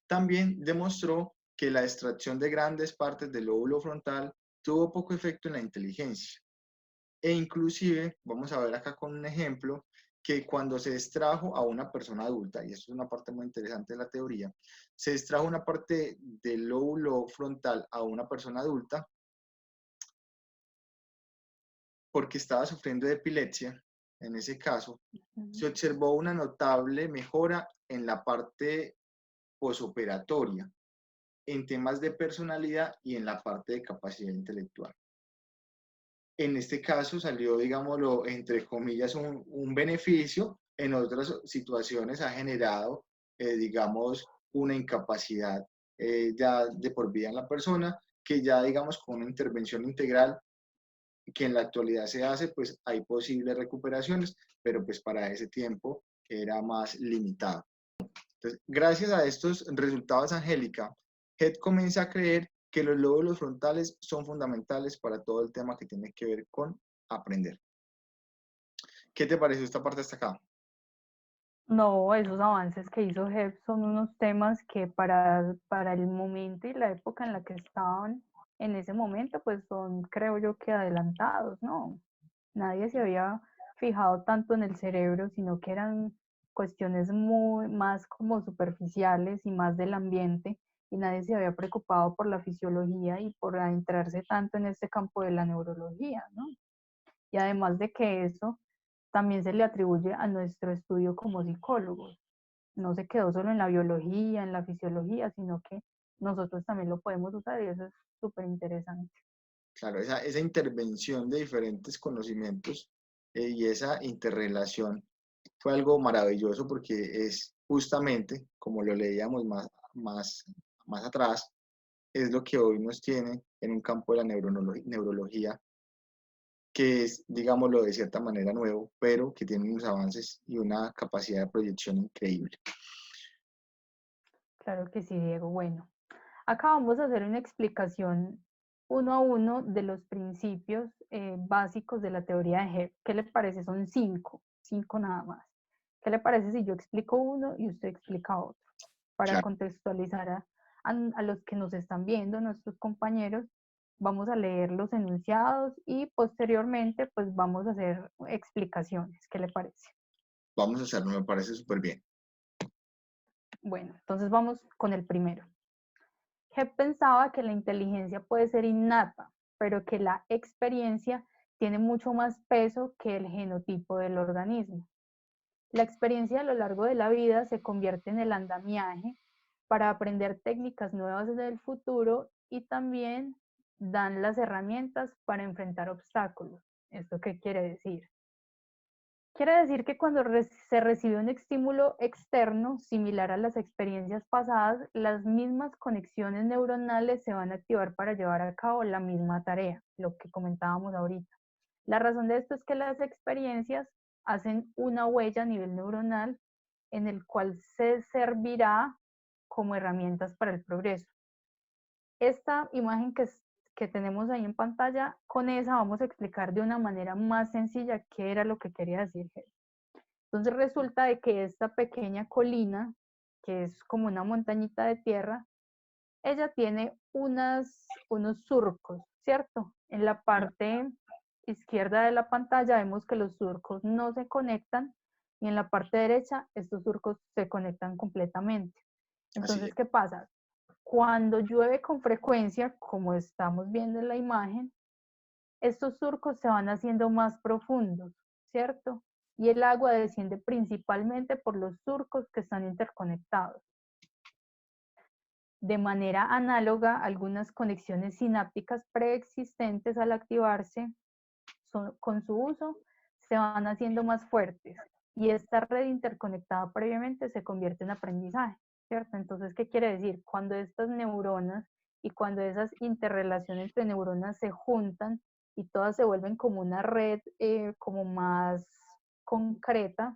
También demostró que la extracción de grandes partes del lóbulo frontal tuvo poco efecto en la inteligencia. E inclusive, vamos a ver acá con un ejemplo, que cuando se extrajo a una persona adulta, y eso es una parte muy interesante de la teoría, se extrajo una parte del lóbulo frontal a una persona adulta porque estaba sufriendo de epilepsia. En ese caso, se observó una notable mejora en la parte posoperatoria, en temas de personalidad y en la parte de capacidad intelectual. En este caso salió, digámoslo, entre comillas, un beneficio. En otras situaciones ha generado, digamos, una incapacidad ya de por vida en la persona, que ya, digamos, con una intervención integral que en la actualidad se hace, pues hay posibles recuperaciones, pero pues para ese tiempo era más limitado. Entonces, gracias a estos resultados, Angélica, Head comienza a creer que los lóbulos frontales son fundamentales para todo el tema que tiene que ver con aprender. ¿Qué te pareció esta parte hasta acá? No, esos avances que hizo Hebb son unos temas que para el momento y la época en la que estaban en ese momento, pues son, creo yo, que adelantados, ¿no? Nadie se había fijado tanto en el cerebro, sino que eran cuestiones muy más como superficiales y más del ambiente, y nadie se había preocupado por la fisiología y por adentrarse tanto en este campo de la neurología, ¿no? Y además de que eso también se le atribuye a nuestro estudio como psicólogos. No se quedó solo en la biología, en la fisiología, sino que nosotros también lo podemos usar y eso es súper interesante. Claro, esa intervención de diferentes conocimientos y esa interrelación fue algo maravilloso porque es justamente, como lo leíamos más atrás, es lo que hoy nos tiene en un campo de la neurología que es, digámoslo de cierta manera, nuevo, pero que tiene unos avances y una capacidad de proyección increíble. Claro que sí, Diego. Bueno, acá vamos a hacer una explicación uno a uno de los principios básicos de la teoría de Hebb. ¿Qué le parece? Son cinco nada más. ¿Qué le parece si yo explico uno y usted explica otro? Para Claro, contextualizar a los que nos están viendo, nuestros compañeros, vamos a leer los enunciados y posteriormente pues vamos a hacer explicaciones. ¿Qué le parece? vamos a hacerlo, me parece súper bien. Bueno, entonces vamos con el primero. Hebb pensaba que la inteligencia puede ser innata, pero que la experiencia tiene mucho más peso que el genotipo del organismo. La experiencia a lo largo de la vida se convierte en el andamiaje para aprender técnicas nuevas del futuro y también dan las herramientas para enfrentar obstáculos. ¿Esto qué quiere decir? Quiere decir que cuando se recibe un estímulo externo similar a las experiencias pasadas, las mismas conexiones neuronales se van a activar para llevar a cabo la misma tarea, lo que comentábamos ahorita. La razón de esto es que las experiencias hacen una huella a nivel neuronal en el cual se servirá como herramientas para el progreso. Esta imagen que tenemos ahí en pantalla, con esa vamos a explicar de una manera más sencilla qué era lo que quería decir. Entonces resulta de que esta pequeña colina, que es como una montañita de tierra, ella tiene unos surcos, ¿cierto? En la parte izquierda de la pantalla vemos que los surcos no se conectan y en la parte derecha estos surcos se conectan completamente. Así Entonces, es. ¿qué pasa? Cuando llueve con frecuencia, como estamos viendo en la imagen, estos surcos se van haciendo más profundos, ¿cierto? Y el agua desciende principalmente por los surcos que están interconectados. De manera análoga, algunas conexiones sinápticas preexistentes al activarse con su uso se van haciendo más fuertes y esta red interconectada previamente se convierte en aprendizaje, ¿cierto? Entonces, ¿qué quiere decir? Cuando estas neuronas y cuando esas interrelaciones entre neuronas se juntan y todas se vuelven como una red como más concreta,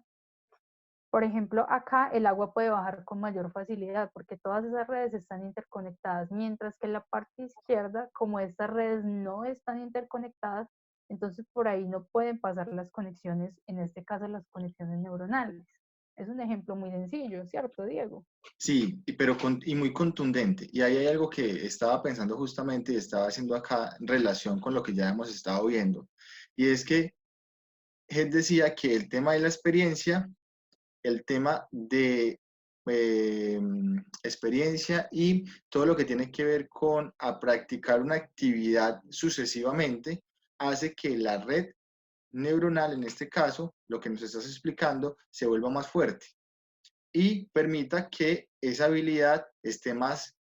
por ejemplo, acá el agua puede bajar con mayor facilidad porque todas esas redes están interconectadas, mientras que en la parte izquierda, como estas redes no están interconectadas, entonces por ahí no pueden pasar las conexiones, en este caso las conexiones neuronales. Es un ejemplo muy sencillo, ¿cierto, Diego? Sí, pero y muy contundente. Y ahí hay algo que estaba pensando justamente y estaba haciendo acá en relación con lo que ya hemos estado viendo. Y es que Head decía que el tema de la experiencia, el tema de experiencia y todo lo que tiene que ver con a practicar una actividad sucesivamente, hace que la red neuronal, en este caso, lo que nos estás explicando, se vuelva más fuerte y permita que esa habilidad esté más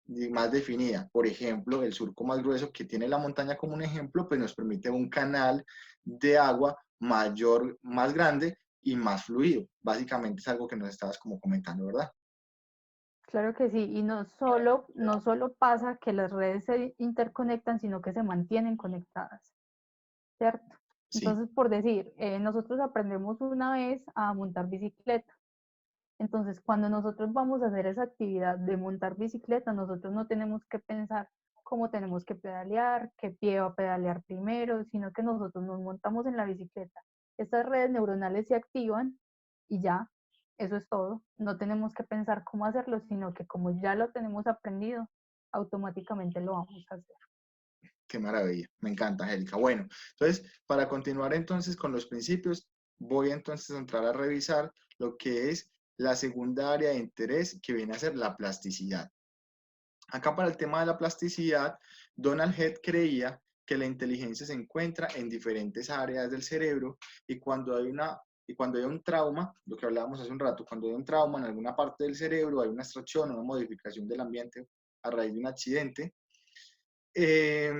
definida. Por ejemplo, el surco más grueso que tiene la montaña como un ejemplo, pues nos permite un canal de agua mayor, más grande y más fluido. Básicamente es algo que nos estabas como comentando, ¿verdad? Claro que sí, y no solo pasa que las redes se interconectan, sino que se mantienen conectadas, ¿cierto? Sí, Entonces, por decir, nosotros aprendemos una vez a montar bicicleta. Entonces, cuando nosotros vamos a hacer esa actividad de montar bicicleta, nosotros no tenemos que pensar cómo tenemos que pedalear, qué pie va a pedalear primero, sino que nosotros nos montamos en la bicicleta. Estas redes neuronales se activan y ya, eso es todo. No tenemos que pensar cómo hacerlo, sino que como ya lo tenemos aprendido, automáticamente lo vamos a hacer. qué maravilla. Me encanta, Angélica. Bueno, entonces, para continuar entonces con los principios, voy entonces a entrar a revisar lo que es la segunda área de interés que viene a ser la plasticidad. Acá para el tema de la plasticidad, Donald Head creía que la inteligencia se encuentra en diferentes áreas del cerebro y cuando hay un trauma, lo que hablábamos hace un rato, cuando hay un trauma en alguna parte del cerebro, hay una extracción o una modificación del ambiente a raíz de un accidente, eh,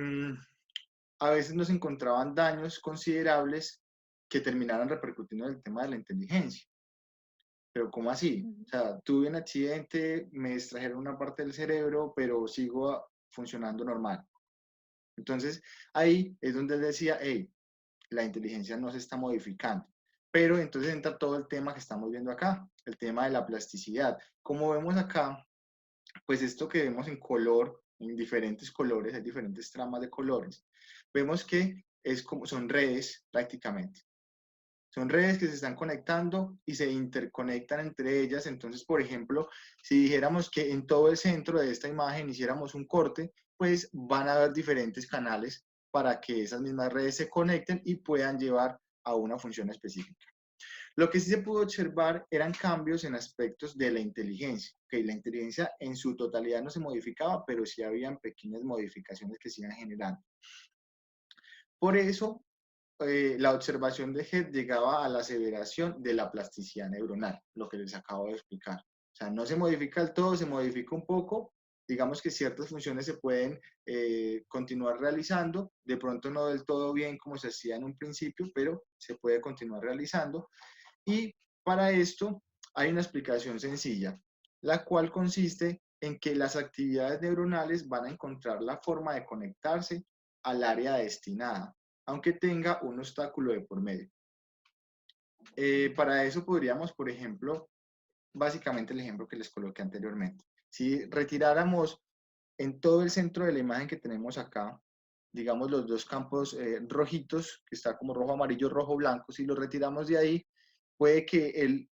a veces nos encontraban daños considerables que terminaran repercutiendo en el tema de la inteligencia. Pero ¿cómo así? O sea, tuve un accidente, me extrajeron una parte del cerebro, pero sigo funcionando normal. Entonces, ahí es donde él decía, hey, la inteligencia no se está modificando. Pero entonces entra todo el tema que estamos viendo acá, el tema de la plasticidad. Como vemos acá, pues esto que vemos en color, en diferentes colores, hay diferentes tramas de colores, vemos que son redes prácticamente. Son redes que se están conectando y se interconectan entre ellas. Entonces, por ejemplo, si dijéramos que en todo el centro de esta imagen hiciéramos un corte, pues van a haber diferentes canales para que esas mismas redes se conecten y puedan llevar a una función específica. Lo que sí se pudo observar eran cambios en aspectos de la inteligencia. Okay, la inteligencia en su totalidad no se modificaba, pero sí habían pequeñas modificaciones que se iban generando. Por eso, la observación de Head llegaba a la aseveración de la plasticidad neuronal, lo que les acabo de explicar. O sea, no se modifica del todo, se modifica un poco. Digamos que ciertas funciones se pueden continuar realizando, de pronto no del todo bien como se hacía en un principio, pero se puede continuar realizando. Y para esto hay una explicación sencilla, la cual consiste en que las actividades neuronales van a encontrar la forma de conectarse al área destinada, aunque tenga un obstáculo de por medio. Para eso podríamos, por ejemplo, básicamente el ejemplo que les coloqué anteriormente. Si retiráramos en todo el centro de la imagen que tenemos acá, digamos los dos campos rojitos, que está como rojo, amarillo, rojo, blanco, si los retiramos de ahí, puede que el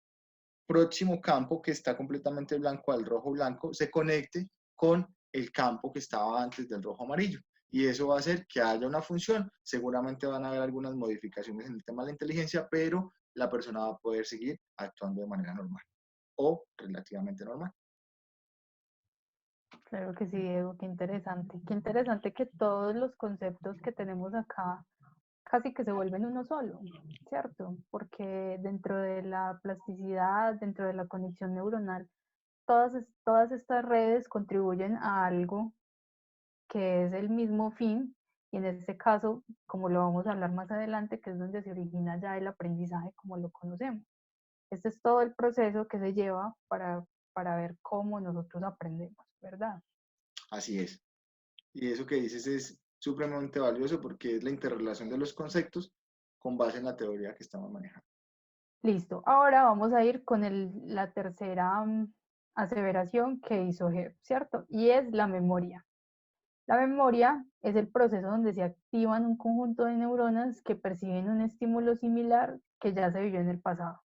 próximo campo que está completamente blanco al rojo blanco se conecte con el campo que estaba antes del rojo amarillo. Y eso va a hacer que haya una función. Seguramente van a haber algunas modificaciones en el tema de la inteligencia, pero la persona va a poder seguir actuando de manera normal o relativamente normal. Claro que sí, Diego, qué interesante. Qué interesante que todos los conceptos que tenemos acá casi que se vuelven uno solo, ¿cierto? Porque dentro de la plasticidad, dentro de la conexión neuronal, todas estas redes contribuyen a algo que es el mismo fin, y en este caso, como lo vamos a hablar más adelante, que es donde se origina ya el aprendizaje como lo conocemos. Este es todo el proceso que se lleva para ver cómo nosotros aprendemos, ¿verdad? Así es. Y eso que dices es supremamente valioso porque es la interrelación de los conceptos con base en la teoría que estamos manejando. Listo, ahora vamos a ir con la tercera aseveración que hizo Hebb, ¿cierto? Y es la memoria. La memoria es el proceso donde se activan un conjunto de neuronas que perciben un estímulo similar que ya se vivió en el pasado.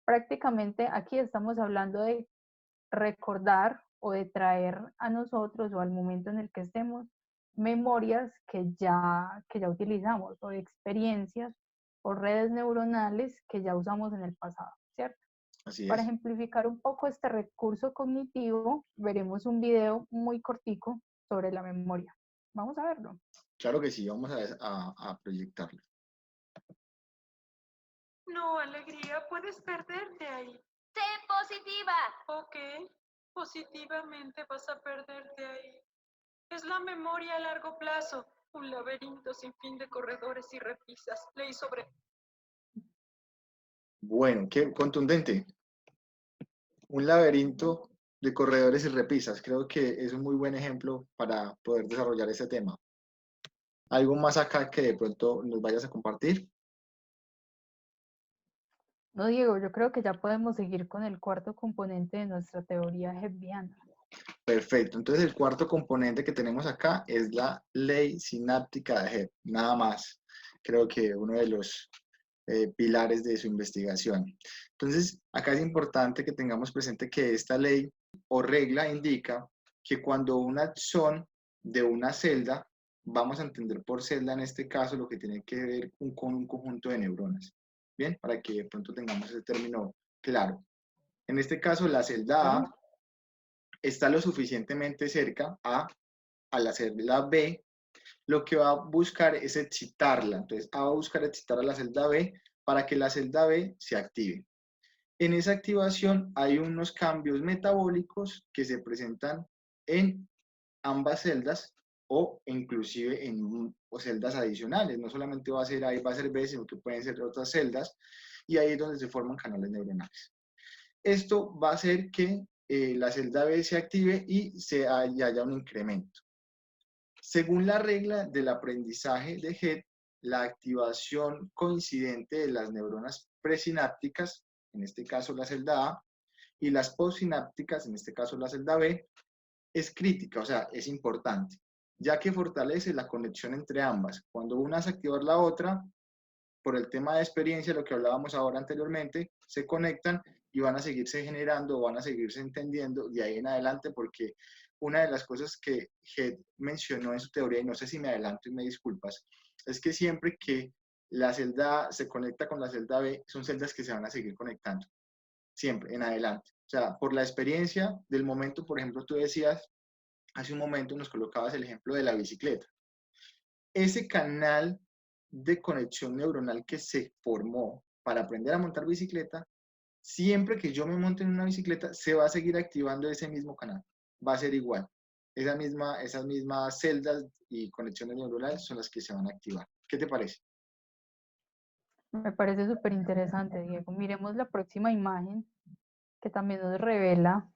Prácticamente aquí estamos hablando de recordar o de traer a nosotros o al momento en el que estemos memorias que ya utilizamos, o experiencias o redes neuronales que ya usamos en el pasado, ¿cierto? Así Para es. ejemplificar un poco este recurso cognitivo, veremos un video muy cortico sobre la memoria. Vamos a verlo. Claro que sí, vamos a proyectarlo. No, alegría, puedes perderte ahí. ¡Sé positiva! Ok, positivamente vas a perderte ahí. Es la memoria a largo plazo, un laberinto sin fin de corredores y repisas. Ley sobre... Bueno, qué contundente. Un laberinto de corredores y repisas. Creo que es un muy buen ejemplo para poder desarrollar ese tema. ¿Algo más acá que de pronto nos vayas a compartir? No, Diego, yo creo que ya podemos seguir con el cuarto componente de nuestra teoría hebbiana. Perfecto. Entonces el cuarto componente que tenemos acá es la ley sináptica de Hebb. Nada más. Creo que uno de los pilares de su investigación. Entonces, acá es importante que tengamos presente que esta ley o regla indica que cuando un axón de una celda, vamos a entender por celda en este caso lo que tiene que ver con un conjunto de neuronas. Bien, para que de pronto tengamos ese término claro. En este caso, la celda A está lo suficientemente cerca a la celda B, lo que va a buscar es excitarla. Entonces, A va a buscar excitar a la celda B para que la celda B se active. En esa activación hay unos cambios metabólicos que se presentan en ambas celdas o inclusive en celdas adicionales. No solamente va a ser A y va a ser B, sino que pueden ser otras celdas y ahí es donde se forman canales neuronales. Esto va a hacer que la celda B se active y haya un incremento. Según la regla del aprendizaje de Hebb, la activación coincidente de las neuronas presinápticas, en este caso la celda A, y las postsinápticas, en este caso la celda B, es crítica, o sea, es importante, ya que fortalece la conexión entre ambas. Cuando una hace activar la otra, por el tema de experiencia, lo que hablábamos ahora anteriormente, se conectan y van a seguirse generando, van a seguirse entendiendo de ahí en adelante, porque una de las cosas que Hebb mencionó en su teoría, y no sé si me adelanto y me disculpas, es que siempre que la celda A se conecta con la celda B, son celdas que se van a seguir conectando, siempre en adelante. O sea, por la experiencia del momento, por ejemplo, tú decías, hace un momento nos colocabas el ejemplo de la bicicleta. Ese canal de conexión neuronal que se formó para aprender a montar bicicleta, siempre que yo me monte en una bicicleta, se va a seguir activando ese mismo canal. Va a ser igual. Esas mismas celdas y conexiones neuronales son las que se van a activar. ¿Qué te parece? Me parece súper interesante, Diego. Miremos la próxima imagen que también nos revela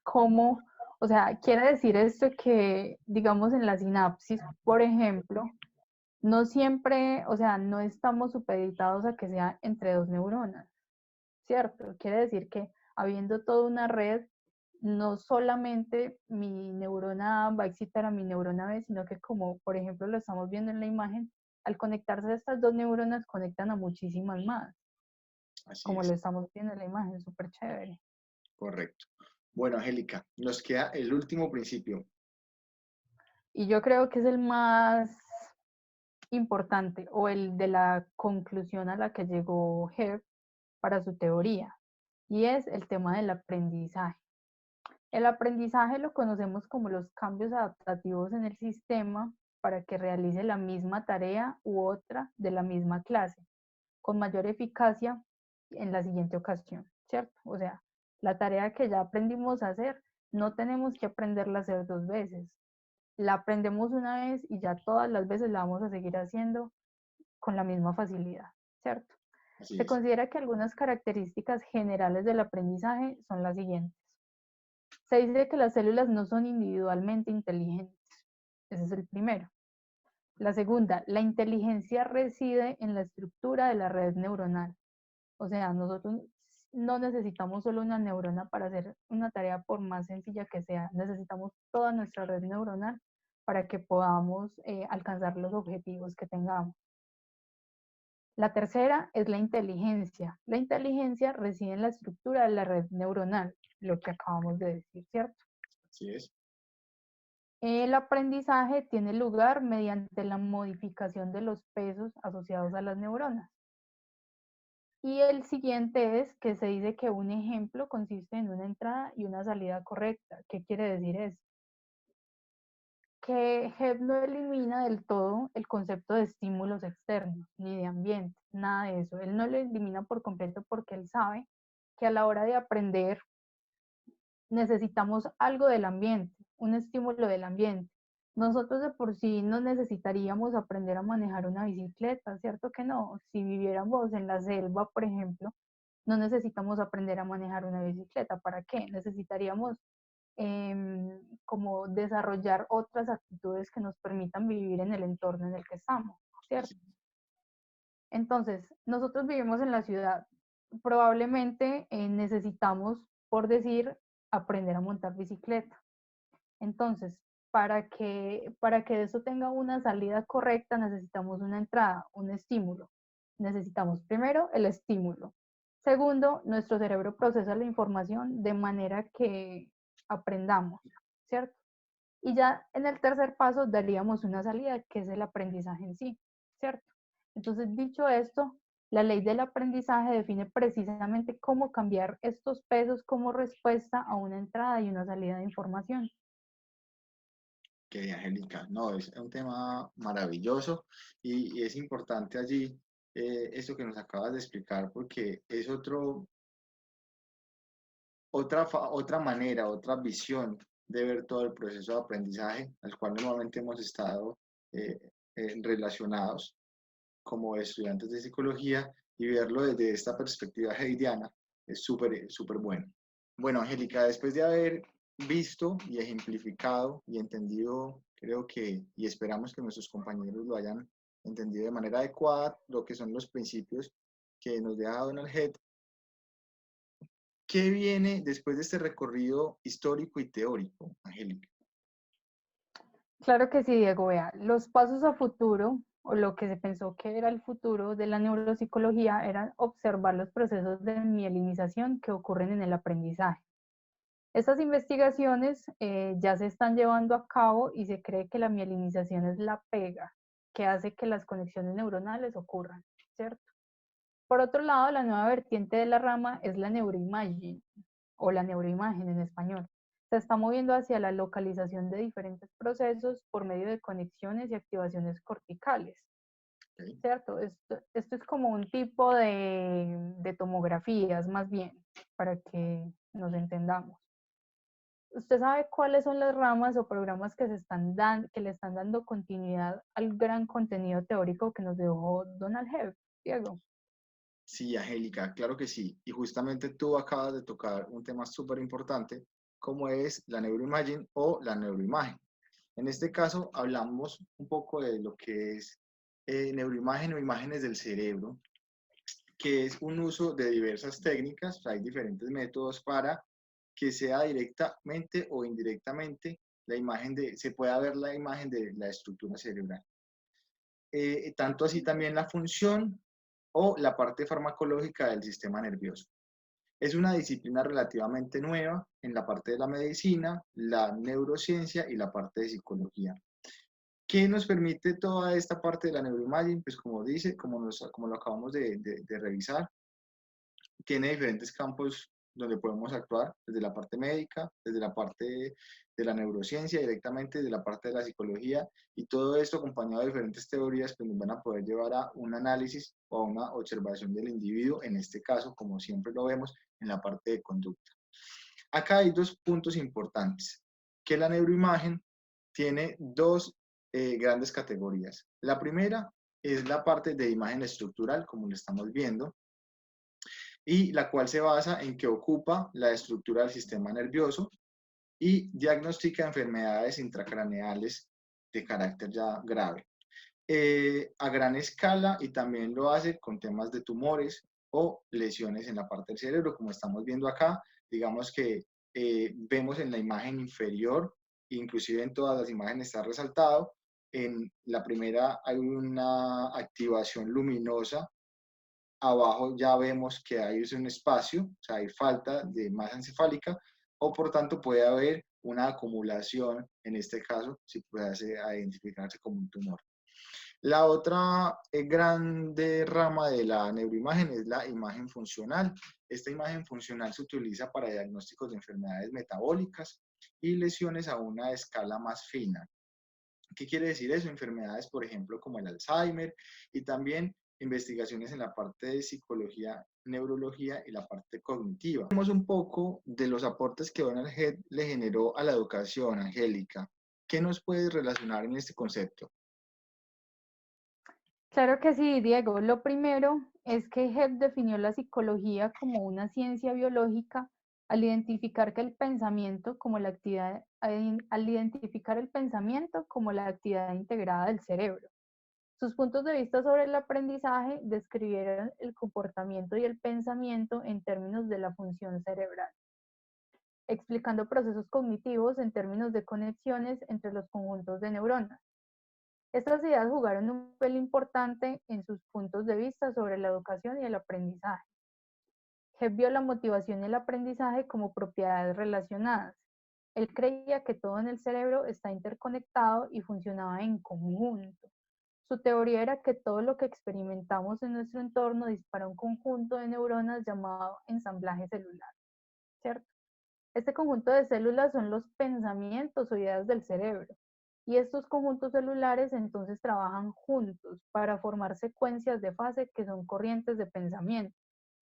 cómo, o sea, quiere decir esto que, digamos, en la sinapsis, por ejemplo, no siempre, o sea, no estamos supeditados a que sea entre dos neuronas, ¿cierto? Quiere decir que habiendo toda una red, no solamente mi neurona A va a excitar a mi neurona B, sino que como por ejemplo lo estamos viendo en la imagen, al conectarse estas dos neuronas conectan a muchísimas más, Así como es, lo estamos viendo en la imagen, súper chévere. correcto. Bueno, Angélica, nos queda el último principio. Y yo creo que es el más importante o el de la conclusión a la que llegó Hebb para su teoría, y es el tema del aprendizaje. El aprendizaje lo conocemos como los cambios adaptativos en el sistema para que realice la misma tarea u otra de la misma clase, con mayor eficacia en la siguiente ocasión, ¿cierto? O sea, la tarea que ya aprendimos a hacer, no tenemos que aprenderla a hacer dos veces. La aprendemos una vez y ya todas las veces la vamos a seguir haciendo con la misma facilidad, ¿cierto? Así Se es. considera que algunas características generales del aprendizaje son las siguientes. Se dice que las células no son individualmente inteligentes. Ese es el primero. La segunda, la inteligencia reside en la estructura de la red neuronal. O sea, nosotros no necesitamos solo una neurona para hacer una tarea por más sencilla que sea. Necesitamos toda nuestra red neuronal para que podamos alcanzar los objetivos que tengamos. La tercera es la inteligencia. La inteligencia reside en la estructura de la red neuronal, lo que acabamos de decir, ¿cierto? Así es. El aprendizaje tiene lugar mediante la modificación de los pesos asociados a las neuronas. Y el siguiente es que se dice que un ejemplo consiste en una entrada y una salida correcta. ¿Qué quiere decir eso? Que Hebb no elimina del todo el concepto de estímulos externos ni de ambiente, nada de eso. Él no lo elimina por completo porque él sabe que a la hora de aprender necesitamos algo del ambiente, un estímulo del ambiente. Nosotros de por sí no necesitaríamos aprender a manejar una bicicleta, ¿cierto que no? Si viviéramos en la selva, por ejemplo, no necesitamos aprender a manejar una bicicleta. ¿Para qué? Necesitaríamos como desarrollar otras actitudes que nos permitan vivir en el entorno en el que estamos, ¿cierto? Entonces, nosotros vivimos en la ciudad, probablemente necesitamos, por decir, aprender a montar bicicleta. Entonces, para que eso tenga una salida correcta, necesitamos una entrada, un estímulo. Necesitamos primero el estímulo. Segundo, nuestro cerebro procesa la información de manera que aprendamos, ¿cierto? Y ya en el tercer paso daríamos una salida, que es el aprendizaje en sí, ¿cierto? Entonces, dicho esto, la ley del aprendizaje define precisamente cómo cambiar estos pesos como respuesta a una entrada y una salida de información. Que Angélica, no, es un tema maravilloso y es importante allí eso que nos acabas de explicar porque es otra manera, otra visión de ver todo el proceso de aprendizaje al cual normalmente hemos estado eh, relacionados como estudiantes de psicología y verlo desde esta perspectiva heidiana es súper bueno. Bueno, Angélica, después de haber visto y ejemplificado y entendido, creo que, y esperamos que nuestros compañeros lo hayan entendido de manera adecuada, lo que son los principios que nos deja Donald Head, ¿qué viene después de este recorrido histórico y teórico, Angélica? Claro que sí, Diego, vea, los pasos a futuro, o lo que se pensó que era el futuro de la neuropsicología, eran observar los procesos de mielinización que ocurren en el aprendizaje. Estas investigaciones ya se están llevando a cabo y se cree que la mielinización es la pega que hace que las conexiones neuronales ocurran, ¿cierto? Por otro lado, la nueva vertiente de la rama es la neuroimagen, o la neuroimagen en español. Se está moviendo hacia la localización de diferentes procesos por medio de conexiones y activaciones corticales, Okay. ¿cierto? Esto es como un tipo de tomografías, más bien, para que nos entendamos. ¿Usted sabe cuáles son las ramas o programas que que le están dando continuidad al gran contenido teórico que nos dejó Donald Hebb, Diego? Sí, Angélica, claro que sí. Y justamente tú acabas de tocar un tema súper importante, como es la neuroimagen o la neuroimagen. En este caso, hablamos un poco de lo que es neuroimagen o imágenes del cerebro, que es un uso de diversas técnicas. Hay diferentes métodos para que sea directamente o indirectamente se pueda ver la imagen de la estructura cerebral. Tanto así también la función o la parte farmacológica del sistema nervioso. Es una disciplina relativamente nueva en la parte de la medicina, la neurociencia y la parte de psicología. ¿Qué nos permite toda esta parte de la neuroimagen? Pues como dice, como lo acabamos de revisar, tiene diferentes campos donde podemos actuar, desde la parte médica, desde la parte de la neurociencia, directamente desde la parte de la psicología, y todo esto acompañado de diferentes teorías que nos van a poder llevar a un análisis o a una observación del individuo, en este caso, como siempre lo vemos, en la parte de conducta. Acá hay dos puntos importantes, que la neuroimagen tiene dos grandes categorías. La primera es la parte de imagen estructural, como lo estamos viendo, y la cual se basa en que ocupa la estructura del sistema nervioso y diagnostica enfermedades intracraneales de carácter ya grave. A gran escala y también lo hace con temas de tumores o lesiones en la parte del cerebro, como estamos viendo acá. Digamos que vemos en la imagen inferior, inclusive en todas las imágenes está resaltado, en la primera hay una activación luminosa, abajo ya vemos que hay un espacio, o sea, hay falta de masa encefálica, o por tanto puede haber una acumulación, en este caso, si pudiese identificarse como un tumor. La otra grande rama de la neuroimagen es la imagen funcional. Esta imagen funcional se utiliza para diagnósticos de enfermedades metabólicas y lesiones a una escala más fina. ¿Qué quiere decir eso? Enfermedades, por ejemplo, como el Alzheimer, y también investigaciones en la parte de psicología, neurología y la parte cognitiva. Hablemos un poco de los aportes que Donald Head le generó a la educación, Angélica. ¿Qué nos puedes relacionar en este concepto? Claro que sí, Diego. Lo primero es que Hebb definió la psicología como una ciencia biológica al identificar que el pensamiento como la actividad, al identificar el pensamiento como la actividad integrada del cerebro. Sus puntos de vista sobre el aprendizaje describieron el comportamiento y el pensamiento en términos de la función cerebral, explicando procesos cognitivos en términos de conexiones entre los conjuntos de neuronas. Estas ideas jugaron un papel importante en sus puntos de vista sobre la educación y el aprendizaje. Hebb vio la motivación y el aprendizaje como propiedades relacionadas. Él creía que todo en el cerebro está interconectado y funcionaba en conjunto. Su teoría era que todo lo que experimentamos en nuestro entorno dispara un conjunto de neuronas llamado ensamblaje celular, ¿cierto? Este conjunto de células son los pensamientos o ideas del cerebro. Y estos conjuntos celulares entonces trabajan juntos para formar secuencias de fase que son corrientes de pensamiento.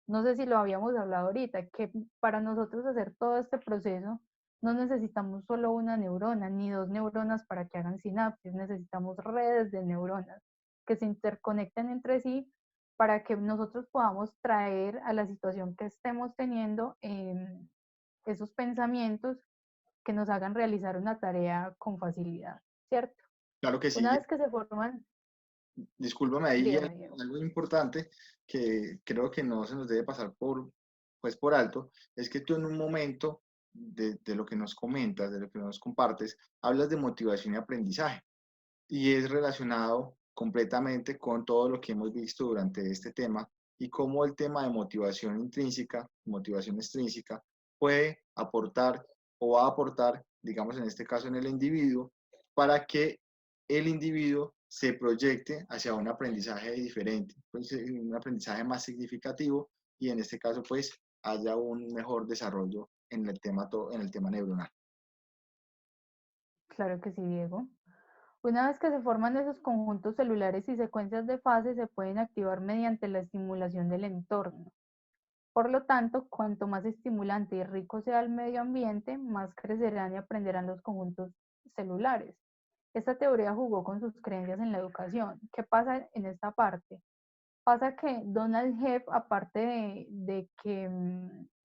No sé si lo habíamos hablado ahorita, que para nosotros hacer todo este proceso no necesitamos solo una neurona ni dos neuronas para que hagan sinapsis, necesitamos redes de neuronas que se interconecten entre sí para que nosotros podamos traer a la situación que estemos teniendo esos pensamientos que nos hagan realizar una tarea con facilidad, ¿cierto? Claro que sí. Una vez que se forman... Discúlpame, ahí Dígame, Diego. algo importante que creo que no se nos debe pasar pues por alto, es que tú en un momento de lo que nos comentas, de lo que nos compartes, hablas de motivación y aprendizaje, y es relacionado completamente con todo lo que hemos visto durante este tema y cómo el tema de motivación intrínseca, motivación extrínseca, puede aportar o va a aportar, digamos en este caso en el individuo, para que el individuo se proyecte hacia un aprendizaje diferente, pues, un aprendizaje más significativo, y en este caso pues haya un mejor desarrollo en el tema neuronal. Claro que sí, Diego. Una vez que se forman esos conjuntos celulares y secuencias de fases, se pueden activar mediante la estimulación del entorno. Por lo tanto, cuanto más estimulante y rico sea el medio ambiente, más crecerán y aprenderán los conjuntos celulares. Esta teoría jugó con sus creencias en la educación. ¿Qué pasa en esta parte? Pasa que Donald Hebb, aparte de que,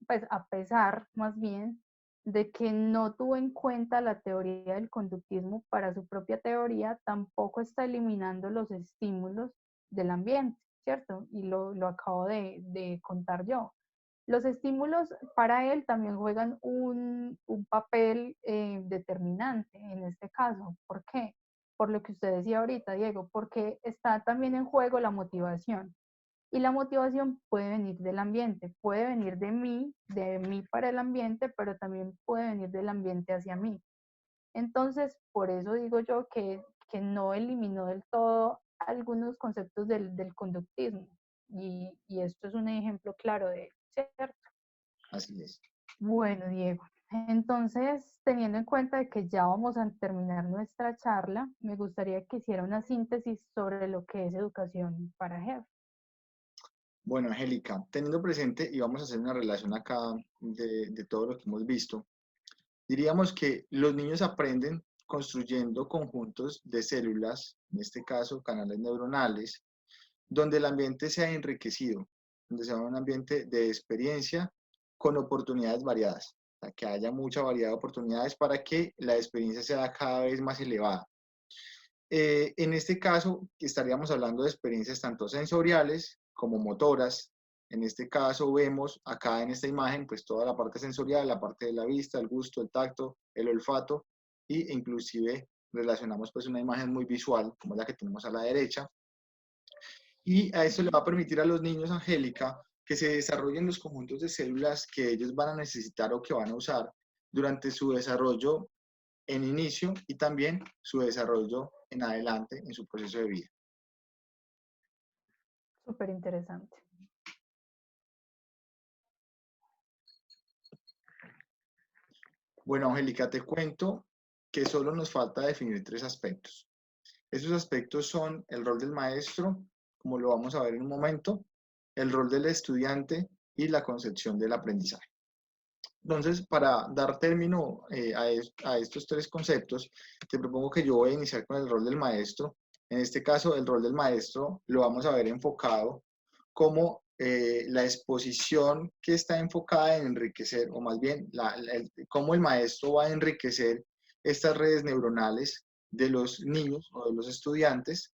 pues a pesar más bien de que no tuvo en cuenta la teoría del conductismo para su propia teoría, tampoco está eliminando los estímulos del ambiente, ¿cierto? Y lo acabo de contar yo. Los estímulos para él también juegan un papel determinante en este caso. ¿Por qué? Por lo que usted decía ahorita, Diego, porque está también en juego la motivación. Y la motivación puede venir del ambiente, puede venir de mí para el ambiente, pero también puede venir del ambiente hacia mí. Entonces, por eso digo yo que no eliminó del todo algunos conceptos del conductismo. Y esto es un ejemplo claro de, ¿cierto? Así es. Bueno, Diego, entonces, teniendo en cuenta de que ya vamos a terminar nuestra charla, me gustaría que hiciera una síntesis sobre lo que es educación para Hebb. Bueno, Angélica, teniendo presente, y vamos a hacer una relación acá de todo lo que hemos visto, diríamos que los niños aprenden construyendo conjuntos de células, en este caso canales neuronales, donde el ambiente sea enriquecido, donde sea un ambiente de experiencia con oportunidades variadas, o sea, que haya mucha variedad de oportunidades para que la experiencia sea cada vez más elevada. En este caso, estaríamos hablando de experiencias tanto sensoriales como motoras. En este caso vemos acá en esta imagen pues toda la parte sensorial, la parte de la vista, el gusto, el tacto, el olfato, e inclusive relacionamos pues una imagen muy visual como la que tenemos a la derecha. Y a esto le va a permitir a los niños, Angélica, que se desarrollen los conjuntos de células que ellos van a necesitar o que van a usar durante su desarrollo en inicio y también su desarrollo en adelante en su proceso de vida. Súper interesante. Bueno, Angélica, te cuento que solo nos falta definir 3 aspectos. Esos aspectos son el rol del maestro, como lo vamos a ver en un momento, el rol del estudiante y la concepción del aprendizaje. Entonces, para dar término a estos 3 conceptos, te propongo que yo voy a iniciar con el rol del maestro. En este caso, el rol del maestro lo vamos a ver enfocado como la exposición que está enfocada en enriquecer, o más bien, cómo el maestro va a enriquecer estas redes neuronales de los niños o de los estudiantes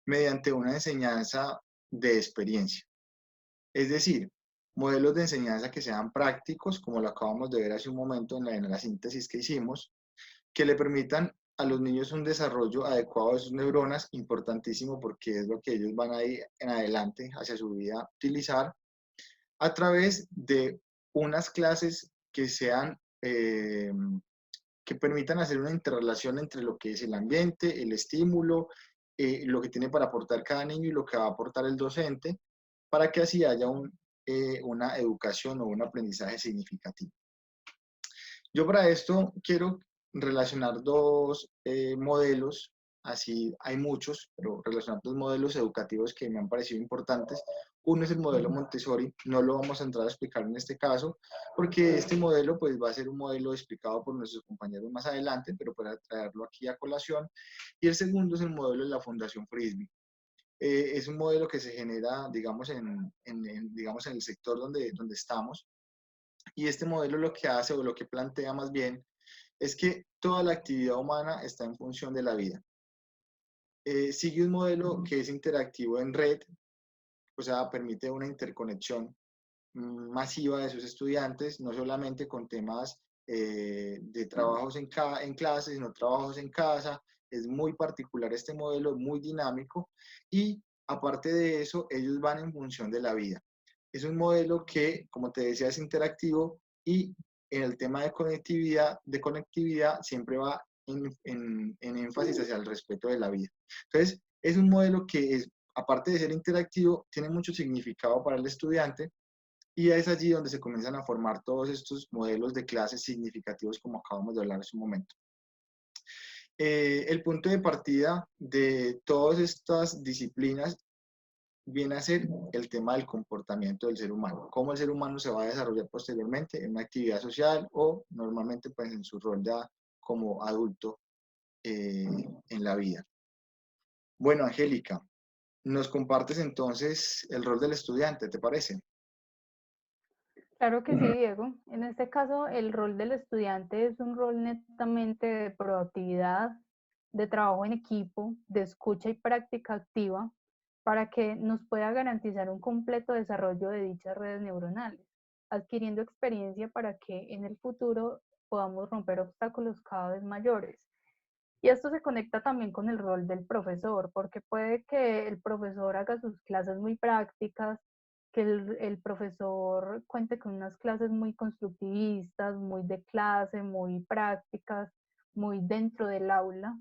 mediante una enseñanza de experiencia. Es decir, modelos de enseñanza que sean prácticos, como lo acabamos de ver hace un momento en la síntesis que hicimos, que le permitan a los niños un desarrollo adecuado de sus neuronas, importantísimo porque es lo que ellos van a ir en adelante hacia su vida a utilizar, a través de unas clases que sean, que permitan hacer una interrelación entre lo que es el ambiente, el estímulo, lo que tiene para aportar cada niño y lo que va a aportar el docente, para que así haya una educación o un aprendizaje significativo. Yo para esto quiero relacionar 2 modelos, así hay muchos, pero relacionar 2 modelos educativos que me han parecido importantes. Uno es el modelo Montessori, no lo vamos a entrar a explicar en este caso, porque este modelo pues va a ser un modelo explicado por nuestros compañeros más adelante, pero para traerlo aquí a colación. Y el segundo es el modelo de la Fundación Frisbee. Es un modelo que se genera, digamos, digamos, en el sector donde estamos. Y este modelo lo que hace, o lo que plantea más bien, es que toda la actividad humana está en función de la vida. Sigue un modelo que es interactivo en red, o sea, permite una interconexión masiva de sus estudiantes, no solamente con temas de trabajos en clase, sino trabajos en casa. Es muy particular este modelo, muy dinámico, y aparte de eso, ellos van en función de la vida. Es un modelo que, como te decía, es interactivo y en el tema de conectividad siempre va en énfasis hacia el respeto de la vida. Entonces, es un modelo que es, aparte de ser interactivo, tiene mucho significado para el estudiante, y es allí donde se comienzan a formar todos estos modelos de clases significativos como acabamos de hablar hace un momento. El punto de partida de todas estas disciplinas viene a ser el tema del comportamiento del ser humano, cómo el ser humano se va a desarrollar posteriormente en una actividad social o normalmente pues en su rol ya como adulto en la vida. Bueno, Angélica, nos compartes entonces el rol del estudiante, ¿te parece? Claro que sí, Diego. En este caso, el rol del estudiante es un rol netamente de proactividad, de trabajo en equipo, de escucha y práctica activa, para que nos pueda garantizar un completo desarrollo de dichas redes neuronales, adquiriendo experiencia para que en el futuro podamos romper obstáculos cada vez mayores. Y esto se conecta también con el rol del profesor, porque puede que el profesor haga sus clases muy prácticas, que el profesor cuente con unas clases muy constructivistas, muy de clase, muy prácticas, muy dentro del aula,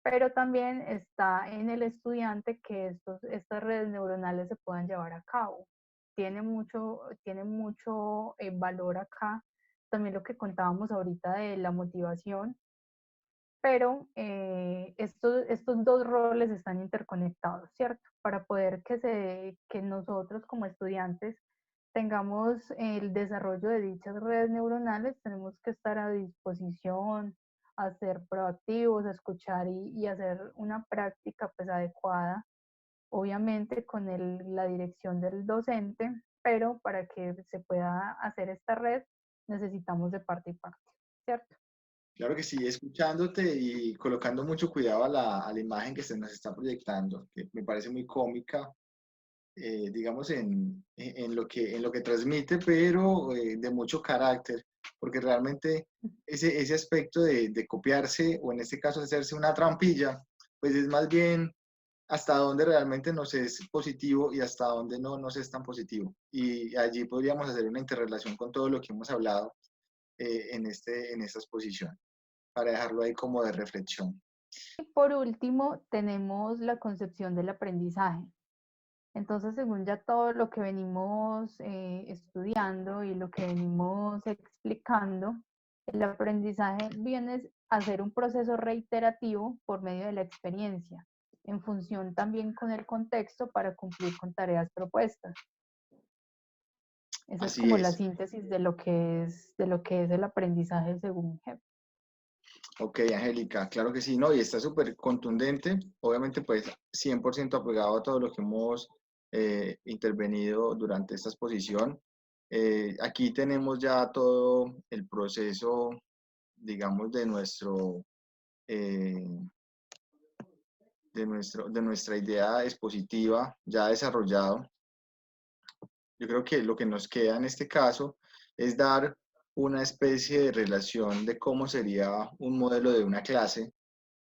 pero también está en el estudiante que estas redes neuronales se puedan llevar a cabo. Tiene mucho valor acá también lo que contábamos ahorita de la motivación, pero estos 2 roles están interconectados, ¿cierto? Para poder que nosotros como estudiantes tengamos el desarrollo de dichas redes neuronales, tenemos que estar a disposición, a ser proactivos, a escuchar y hacer una práctica pues adecuada, obviamente con la dirección del docente, pero para que se pueda hacer esta red necesitamos de parte y parte, ¿cierto? Claro que sí, escuchándote y colocando mucho cuidado a la imagen que se nos está proyectando, que me parece muy cómica, digamos, en lo que transmite, pero de mucho carácter, porque realmente ese aspecto de copiarse, o en este caso hacerse una trampilla, pues es más bien hasta dónde realmente nos es positivo y hasta dónde no nos es tan positivo. Y allí podríamos hacer una interrelación con todo lo que hemos hablado en esta exposición, para dejarlo ahí como de reflexión. Y por último, tenemos la concepción del aprendizaje. Entonces, según ya todo lo que venimos estudiando y lo que venimos explicando, el aprendizaje viene a ser un proceso reiterativo por medio de la experiencia, en función también con el contexto para cumplir con tareas propuestas. Esa es Así como la es. síntesis de lo que es el aprendizaje según Hebb. Ok, Angélica, claro que sí, ¿no? Y está súper contundente, obviamente pues 100% apegado a todo lo que hemos intervenido durante esta exposición. Aquí tenemos ya todo el proceso, digamos, eh, de nuestra idea expositiva ya desarrollado. Yo creo que lo que nos queda en este caso es dar una especie de relación de cómo sería un modelo de una clase,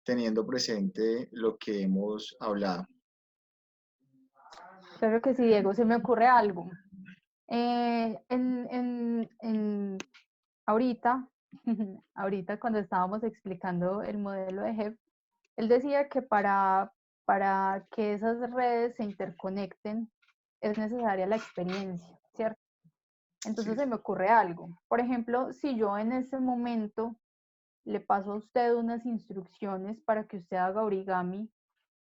teniendo presente lo que hemos hablado. Claro que sí, Diego, se me ocurre algo. Ahorita, ahorita cuando estábamos explicando el modelo de Hebb, él decía que para que esas redes se interconecten es necesaria la experiencia, ¿cierto? Entonces Sí. se me ocurre algo. Por ejemplo, si yo en ese momento le paso a usted unas instrucciones para que usted haga origami,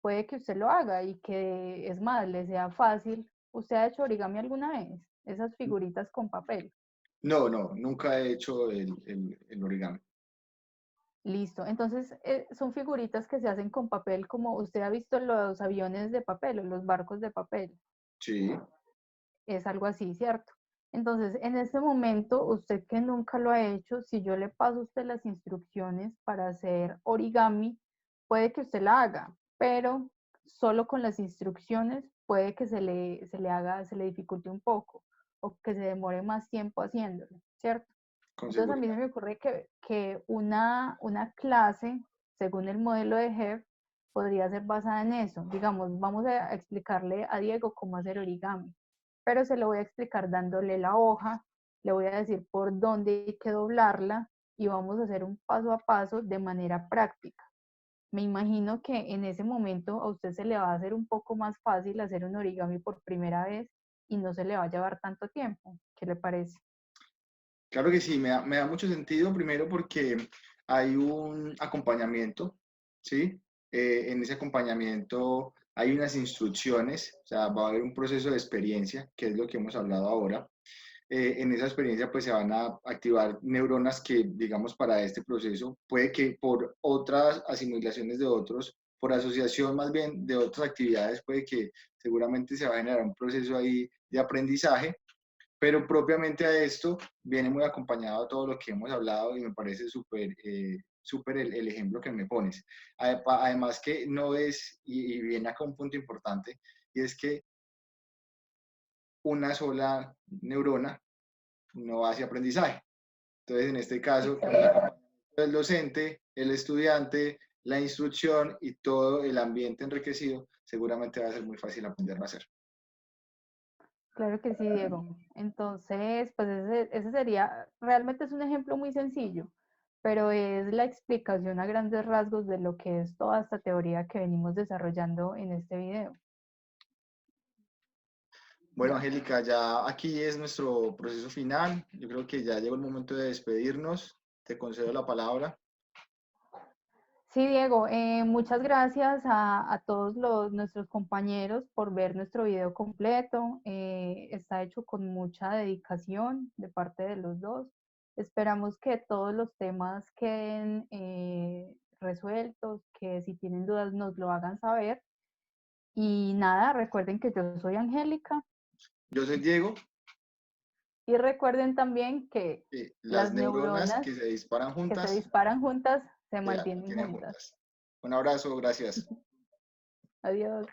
puede que usted lo haga y que es más, le sea fácil. ¿Usted ha hecho origami alguna vez? Esas figuritas con papel. No, nunca he hecho el origami. Listo. Entonces, son figuritas que se hacen con papel, como usted ha visto los aviones de papel o los barcos de papel. Sí, Es algo así, ¿cierto? Entonces, en este momento, usted que nunca lo ha hecho, si yo le paso a usted las instrucciones para hacer origami, puede que usted la haga, pero solo con las instrucciones puede que se le dificulte un poco o que se demore más tiempo haciéndolo, ¿cierto? con Entonces a mí seguridad. se me ocurre que una clase, según el modelo de Hebb, podría ser basada en eso. Digamos, vamos a explicarle a Diego cómo hacer origami, pero se lo voy a explicar dándole la hoja, le voy a decir por dónde hay que doblarla y vamos a hacer un paso a paso de manera práctica. Me imagino que en ese momento a usted se le va a hacer un poco más fácil hacer un origami por primera vez y no se le va a llevar tanto tiempo. ¿Qué le parece? Claro que sí, me da mucho sentido, primero porque hay un acompañamiento, ¿sí? En ese acompañamiento hay unas instrucciones, o sea, va a haber un proceso de experiencia, que es lo que hemos hablado ahora. En esa experiencia pues se van a activar neuronas que, digamos, para este proceso, puede que por otras asimilaciones de otros, por asociación más bien de otras actividades, puede que seguramente se va a generar un proceso ahí de aprendizaje, pero propiamente a esto viene muy acompañado a todo lo que hemos hablado y me parece súper el ejemplo que me pones. Además que no es, y viene acá un punto importante, y es que una sola neurona no hace aprendizaje. Entonces, en este caso, con el acompañamiento del docente, el estudiante, la instrucción y todo el ambiente enriquecido, seguramente va a ser muy fácil aprenderlo a hacer. Claro que sí, Diego. Entonces, pues ese sería, realmente es un ejemplo muy sencillo, pero es la explicación a grandes rasgos de lo que es toda esta teoría que venimos desarrollando en este video. Bueno, Angélica, ya aquí es nuestro proceso final. Yo creo que ya llegó el momento de despedirnos. Te concedo la palabra. Sí, Diego, muchas gracias a todos nuestros compañeros por ver nuestro video completo. Está hecho con mucha dedicación de parte de los dos. Esperamos que todos los temas queden resueltos, que si tienen dudas nos lo hagan saber. Y nada, recuerden que yo soy Angélica Yo soy Diego. y recuerden también que Las las neuronas neuronas que se disparan que se juntas disparan juntas se se mantienen mantienen juntas. juntas. Un abrazo, gracias. Adiós.